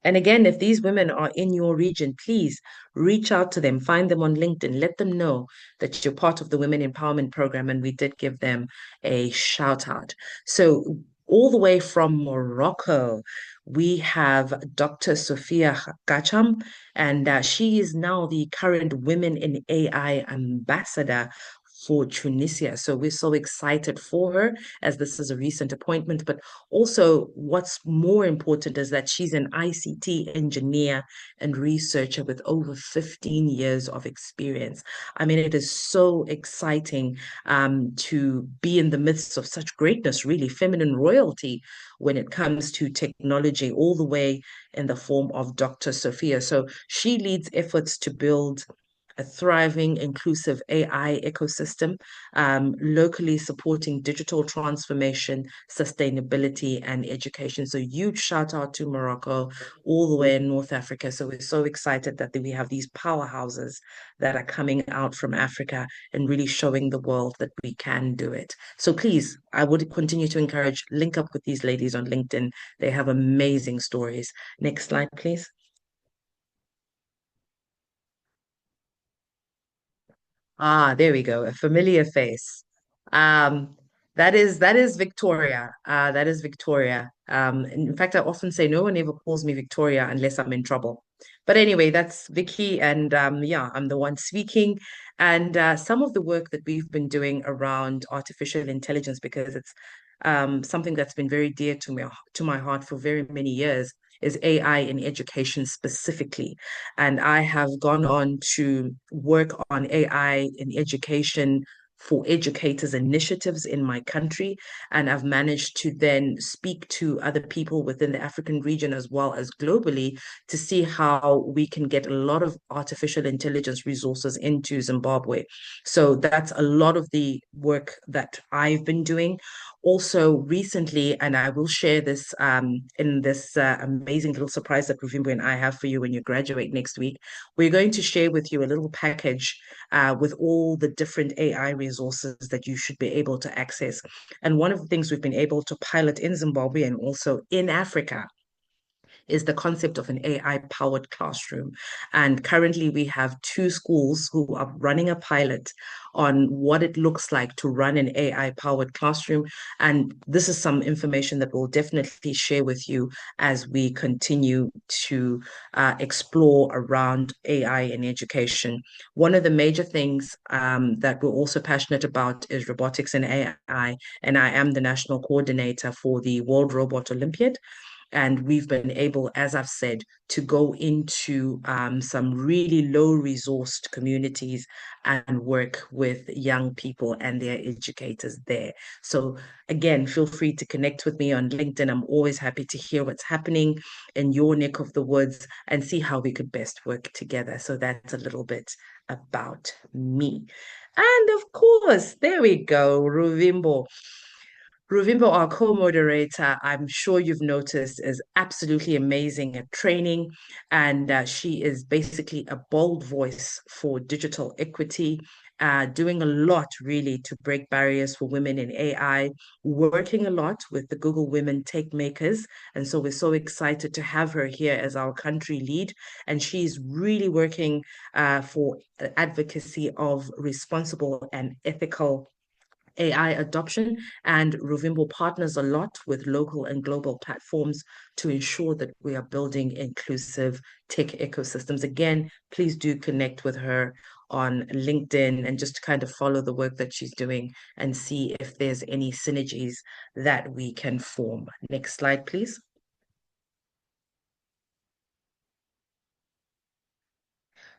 And again, if these women are in your region, please reach out to them, find them on LinkedIn, let them know that you're part of the Women Empowerment Program, and we did give them a shout out. So all the way from Morocco, we have Dr. Sophia Hakata, and she is now the current Women in AI Ambassador for Tunisia. So we're so excited for her, as this is a recent appointment. But also, what's more important is that she's an ICT engineer and researcher with over 15 years of experience. I mean, it is so exciting to be in the midst of such greatness, really feminine royalty when it comes to technology, all the way in the form of Dr. Sophia. So she leads efforts to build a thriving, inclusive AI ecosystem, locally supporting digital transformation, sustainability, and education. So huge shout out to Morocco, all the way in North Africa. So we're so excited that we have these powerhouses that are coming out from Africa and really showing the world that we can do it. So please, I would continue to encourage, link up with these ladies on LinkedIn. They have amazing stories. Next slide, please. Ah, there we go. A familiar face. Um, that is Victoria. That is Victoria. In fact, I often say no one ever calls me Victoria unless I'm in trouble. But anyway, that's Vicky, and yeah, I'm the one speaking. And some of the work that we've been doing around artificial intelligence, because it's something that's been very dear to me, to my heart for very many years, is AI in education specifically. And I have gone on to work on AI in education for educators initiatives in my country. And I've managed to then speak to other people within the African region as well as globally to see how we can get a lot of artificial intelligence resources into Zimbabwe. So that's a lot of the work that I've been doing. Also, recently, and I will share this in this amazing little surprise that Ruvimbo and I have for you when you graduate next week. We're going to share with you a little package with all the different AI resources that you should be able to access. And one of the things we've been able to pilot in Zimbabwe and also in Africa is the concept of an AI powered classroom. And currently, we have two schools who are running a pilot on what it looks like to run an AI powered classroom. And this is some information that we'll definitely share with you as we continue to explore around AI in education. One of the major things that we're also passionate about is robotics and AI. And I am the national coordinator for the World Robot Olympiad. And we've been able, as I've said, to go into some really low resourced communities and work with young people and their educators there. So, again, feel free to connect with me on LinkedIn. I'm always happy to hear what's happening in your neck of the woods and see how we could best work together. So, that's a little bit about me. And of course, there we go, Ruvimbo. Ruvimbo, our co-moderator, I'm sure you've noticed, is absolutely amazing at training, and she is basically a bold voice for digital equity, doing a lot really to break barriers for women in AI, working a lot with the Google Women Techmakers, and so we're so excited to have her here as our country lead, and she's really working for advocacy of responsible and ethical AI adoption, and Ruvimbo partners a lot with local and global platforms to ensure that we are building inclusive tech ecosystems. Again, please do connect with her on LinkedIn and just kind of follow the work that she's doing and see if there's any synergies that we can form. Next slide, please.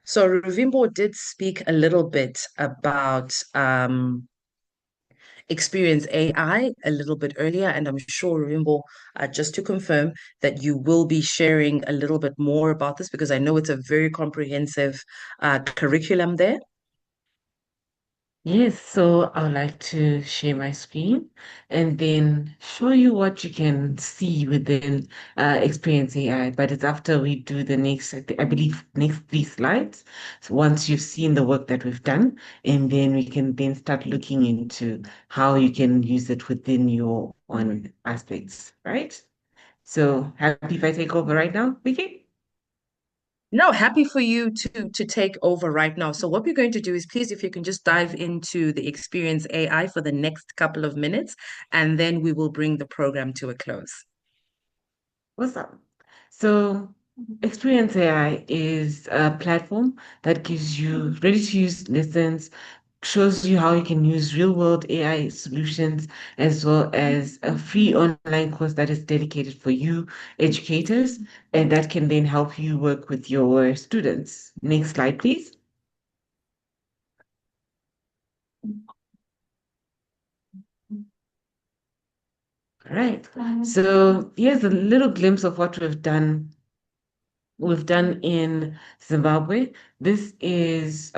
So Ruvimbo did speak a little bit about experience AI a little bit earlier, and I'm sure, Ruvimbo, just to confirm that you will be sharing a little bit more about this because I know it's a very comprehensive curriculum there. Yes, so I would like to share my screen and then show you what you can see within Experience AI. But it's after we do the next, I believe, next 3 slides. So once you've seen the work that we've done, and then we can then start looking into how you can use it within your own aspects, right? So happy if I take over right now, Vicky? No, happy for you to take over right now. So what we're going to do is please, if you can just dive into the Experience AI for the next couple of minutes, and then we will bring the program to a close. What's up? So, Experience AI is a platform that gives you ready to use lessons, shows you how you can use real world AI solutions, as well as a free online course that is dedicated for you, educators, and that can then help you work with your students. Next slide, please. All right. So, here's a little glimpse of what we've done in Zimbabwe. This is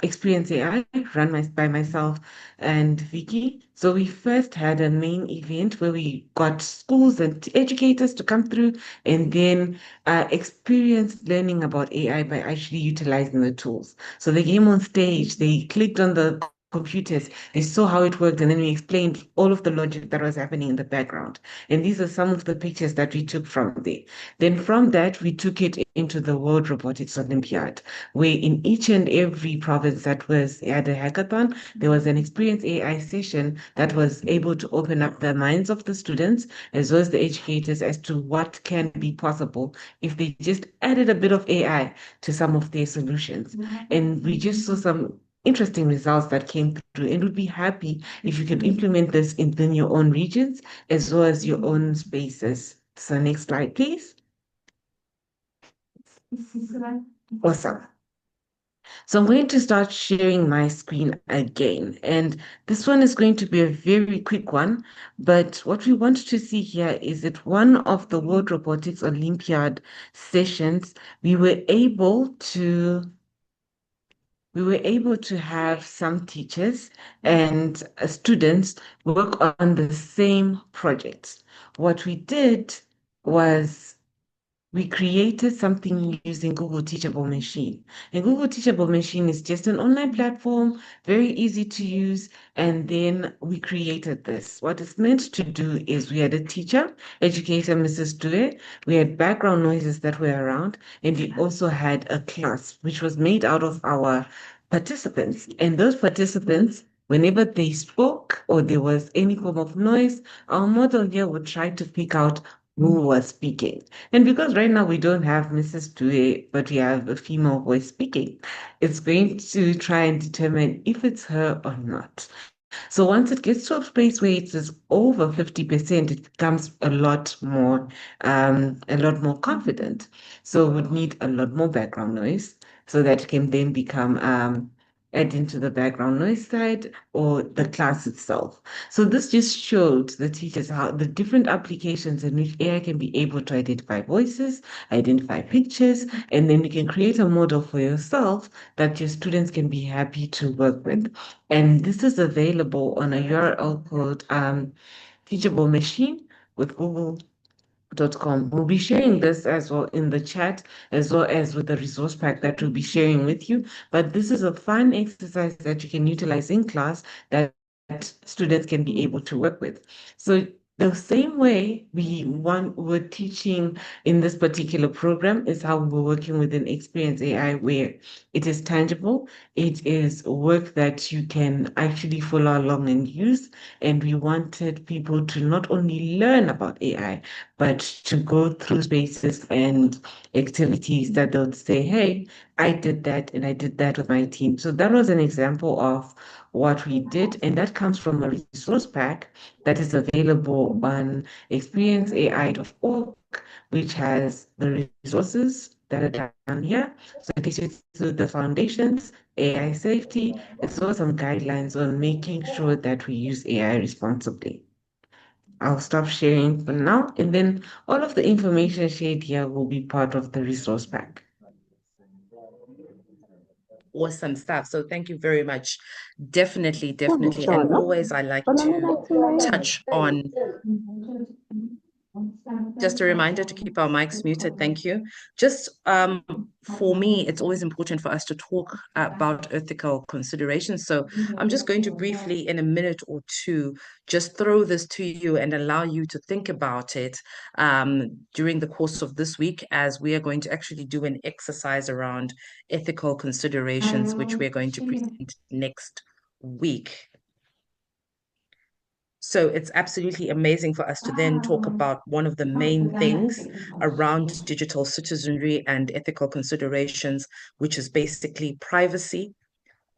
Experience AI run by myself and Vicky. So we first had a main event where we got schools and educators to come through and then experienced learning about AI by actually utilizing the tools. So they came on stage, they clicked on the computers, they saw how it worked, and then we explained all of the logic that was happening in the background. And these are some of the pictures that we took from there. Then from that, we took it into the World Robotics Olympiad, where in each and every province that was at a hackathon, there was an Experience AI session that was able to open up the minds of the students as well as the educators as to what can be possible if they just added a bit of AI to some of their solutions. And we just saw some interesting results that came through and would be happy if you could implement this within your own regions as well as your own spaces. So next slide, please. Awesome. So I'm going to start sharing my screen again. And this one is going to be a very quick one. But what we want to see here is that one of the World Robotics Olympiad sessions, we were able to have some teachers and students work on the same projects. What we did was we created something using Google Teachable Machine. And Google Teachable Machine is just an online platform, very easy to use. And then we created this. What it's meant to do is we had a teacher, educator, Mrs. Due. We had background noises that were around. And we also had a class, which was made out of our participants. And those participants, whenever they spoke or there was any form of noise, our model here would try to pick out who was speaking. And because right now we don't have Mrs. Due, but we have a female voice speaking, it's going to try and determine if it's her or not. So once it gets to a place where it is over 50%, it becomes a lot more confident. So we would need a lot more background noise so that it can then become add into the background noise side or the class itself. So this just showed the teachers how the different applications in which AI can be able to identify voices, identify pictures, and then you can create a model for yourself that your students can be happy to work with. And this is available on a URL called Teachable Machine with Google.com. We'll be sharing this as well in the chat, as well as with the resource pack that we'll be sharing with you. But this is a fun exercise that you can utilize in class that students can be able to work with. So the same way we're teaching in this particular program is how we're working with an Experience AI, where it is tangible, it is work that you can actually follow along and use. And we wanted people to not only learn about AI, but to go through spaces and activities that they'll say, hey, I did that and I did that with my team. So that was an example of what we did, and that comes from a resource pack that is available on experienceai.org, which has the resources that are down here. So it takes you through the foundations, AI safety, as well as some guidelines on making sure that we use AI responsibly. I'll stop sharing for now, and then all of the information shared here will be part of the resource pack. Awesome stuff. So thank you very much. Definitely. And always I like to touch on just a reminder to keep our mics muted. Thank you. Just for me, it's always important for us to talk about ethical considerations. So I'm just going to briefly, in a minute or two, just throw this to you and allow you to think about it during the course of this week, as we are going to actually do an exercise around ethical considerations, which we're going to present next week. So it's absolutely amazing for us to then talk about one of the main things around digital citizenry and ethical considerations, which is basically privacy,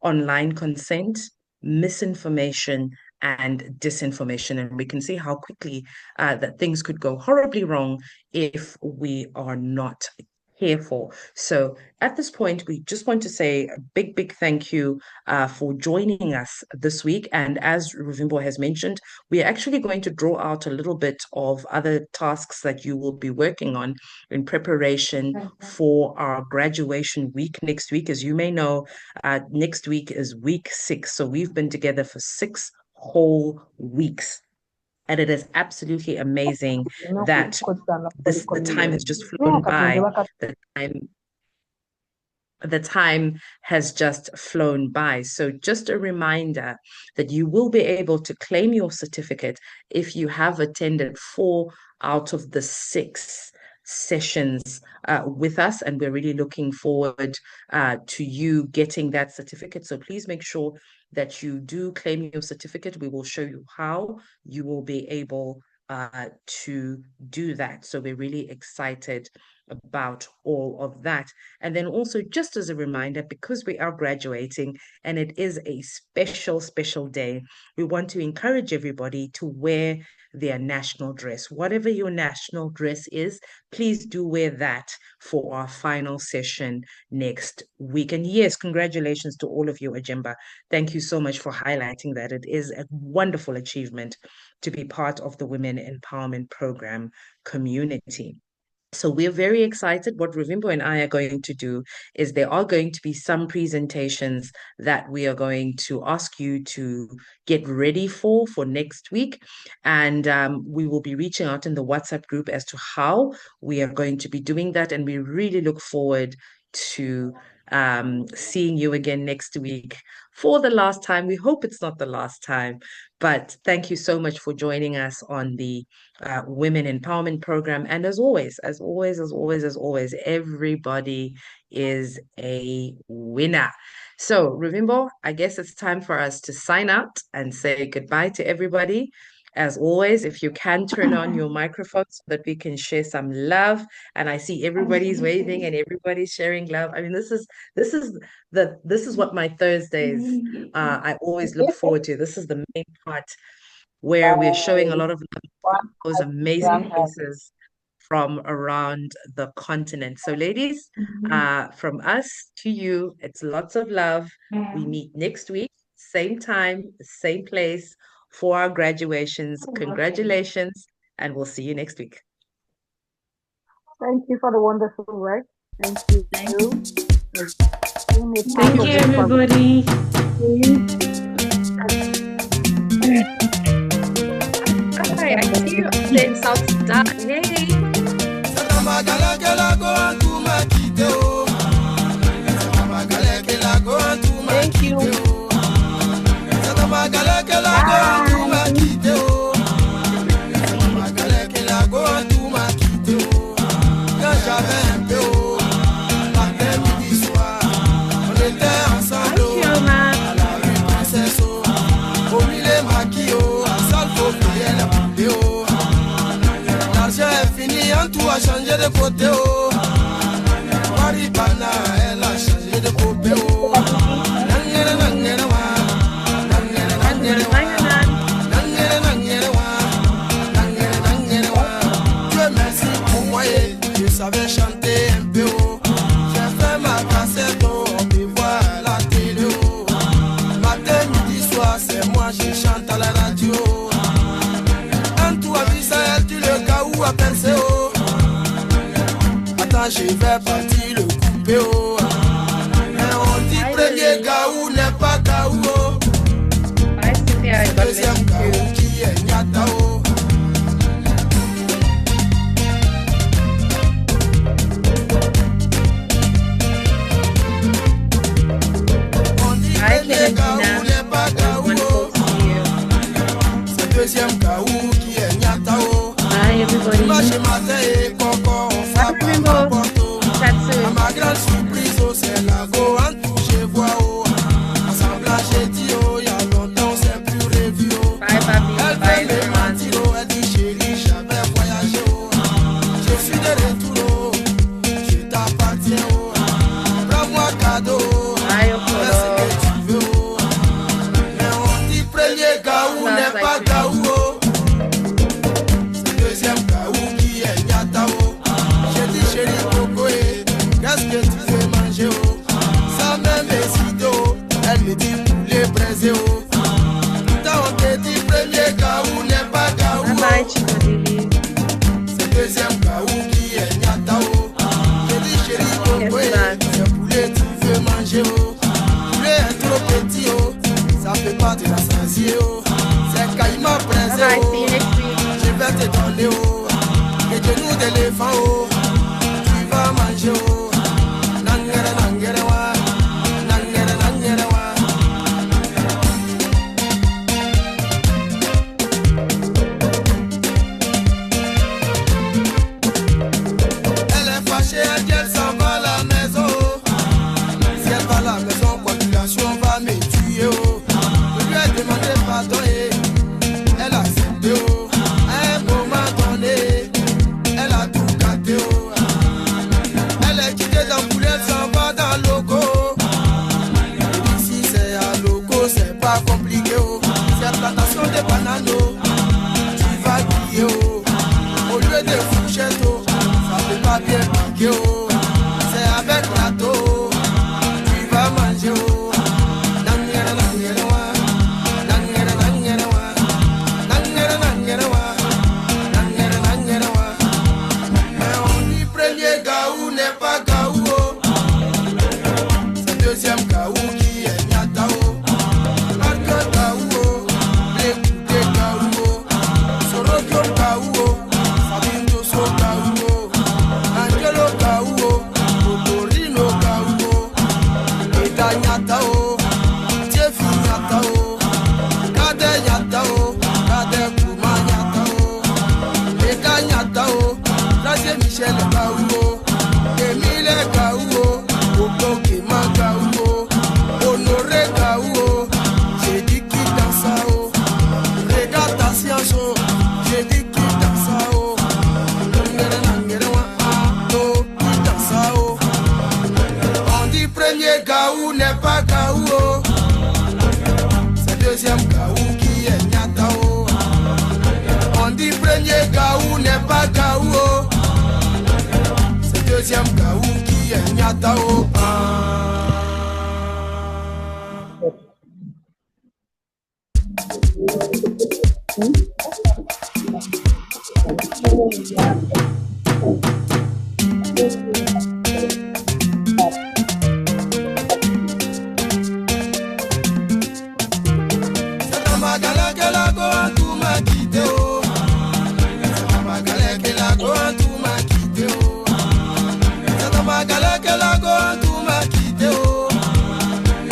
online consent, misinformation, and disinformation. And we can see how quickly that things could go horribly wrong if we are not careful. So at this point, we just want to say a big thank you for joining us this week. And as Ruvimbo has mentioned, we are actually going to draw out a little bit of other tasks that you will be working on in preparation for our graduation week next week. As you may know, next week is week 6. So we've been together for 6 whole weeks. And it is absolutely amazing that the time has just flown by. The time has just flown by. So just a reminder that you will be able to claim your certificate if you have attended 4 out of the 6 sessions with us, and we're really looking forward to you getting that certificate. So please make sure that you do claim your certificate. We will show you how you will be able to do that. So we're really excited about all of that. And then also, just as a reminder, because we are graduating and it is a special day, we want to encourage everybody to wear their national dress. Whatever your national dress is, please do wear that for our final session next week. And yes, congratulations to all of you, Ajimba. Thank you so much for highlighting that. It is a wonderful achievement to be part of the Women Empowerment Program community. So we're very excited. What Ruvimbo and I are going to do is there are going to be some presentations that we are going to ask you to get ready for next week. And we will be reaching out in the WhatsApp group as to how we are going to be doing that. And we really look forward to seeing you again next week for the last time. We hope it's not the last time, but thank you so much for joining us on the Women Empowerment Program. And as always, everybody is a winner. So, Ruvimbo, I guess it's time for us to sign out and say goodbye to everybody. As always, if you can turn on your microphone so that we can share some love. And I see everybody's waving and everybody's sharing love. I mean, this is what my Thursdays I always look forward to. This is the main part where we're showing a lot of love to those amazing faces from around the continent. So, ladies, from us to you, it's lots of love. We meet next week, same time, same place for our graduations. Congratulations, and we'll see you next week. Thank you for the wonderful work. Thank you. Thank you. Thank you, everybody. Hi, I see you in South Sudan. Hey. Thank you. Tout a changé de côté, oh. Maribana, elle a changé de côté, oh. Nangere, nangere, wa. Nangere, nangere, wa. Nangere, nangere, wa. Nangere, nangere, wa. Dieu merci pour moi, je savais chanter un peu, oh. J'ai fait ma cassette, oh. On peut voir la télé, oh. Matin, midi, soir, c'est moi, je chante à la radio. Un tout à Israël, tu le cas où à penser, oh. Je vais partir le couper, oh. Mais on dit premier gaou n'est pas gaou, oh. Deuxième gaou qui est nyata, oh. On dit premier gaou n'est pas gaou, oh. C'est deuxième gaou qui est nyata, oh. Bye, everybody. Dimanche matin et coco, on frappe à ma porte. À ma grande surprise, oh, c'est la go en tout, je vois, oh. Assemblage, j'ai dit, oh, y'a longtemps, c'est plus revu, oh. Elle fait me mentir, oh, elle dit, chérie, j'avais voyagé, oh. Je suis de retour, oh. Je t'appartiens, oh. Prends-moi cadeau, oh. Fais ce que tu veux, oh. Mais on dit, premier gaou n'est pas gaou, oh. C'est deuxième gaou qui est nyata, oh. J'ai dit, chérie, coco, qu'est-ce que tu veux manger, oh? Sans même hésiter, oh. Elle me dit poulet braisé, oh. Pourtant on te dit premier gaou n'est pas gaou, oh. C'est deuxième gaou qui est nyata, oh. J'ai dit chérie, coco, c'est poulet tu veux manger, oh. Poulet est trop petit, oh. Ça peut pas te rassasier, oh. C'est caïman braisé, oh. Je vais te donner, oh. Les genoux d'éléphant, oh. Tu vas manger, oh. Nangere, nangere, wa. Nangere, nangere, wa. Elle est fâchée, elle dit elle s'en va à la maison. Si elle va à la maison, population va me tuer, oh. Je lui ai demandé pardon et elle a accepté, oh. À un moment donné, elle a tout gâté, sont des bananes, tu vas griller, au lieu de fourchettes, ça peut pas bien piquer, c'est avec plateau, tu vas manger, mais on dit premier gaou n'est pas gaou, c'est deuxième gaou qui est nyatao. Michel Gaouo, Emile Gaouo, Okokema Gaouo, Honoré Gaouo, j'ai dit qui danse haut, regarde ta science, j'ai dit qui danse haut, qui danse haut. On dit premier Gaou n'est pas Gaouo, c'est deuxième Gaou qui est Nyatao. On dit premier Gaou n'est pas Gaouo, deuxième gaou qui est nyatao. C'est dans ma galère que la goa tout m'a quitté. C'est dans ma galère que la goa tout m'a quitté. Que la goa tout m'a quitté,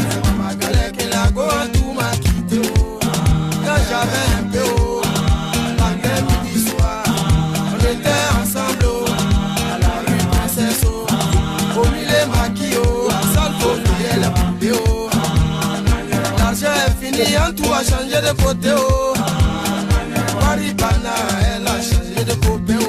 c'est ma galère que la goa tout m'a quitté, quand j'avais un peu, matin, midi, soir, on était ensemble, à la rue Princesse, au milieu maquillot, à salle pour payer la poupée, l'argent est fini, en tout a changé de côté, Maribana, elle a changé de copain,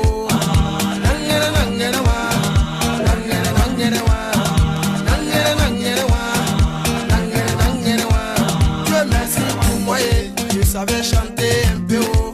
je savais chanter un peu haut.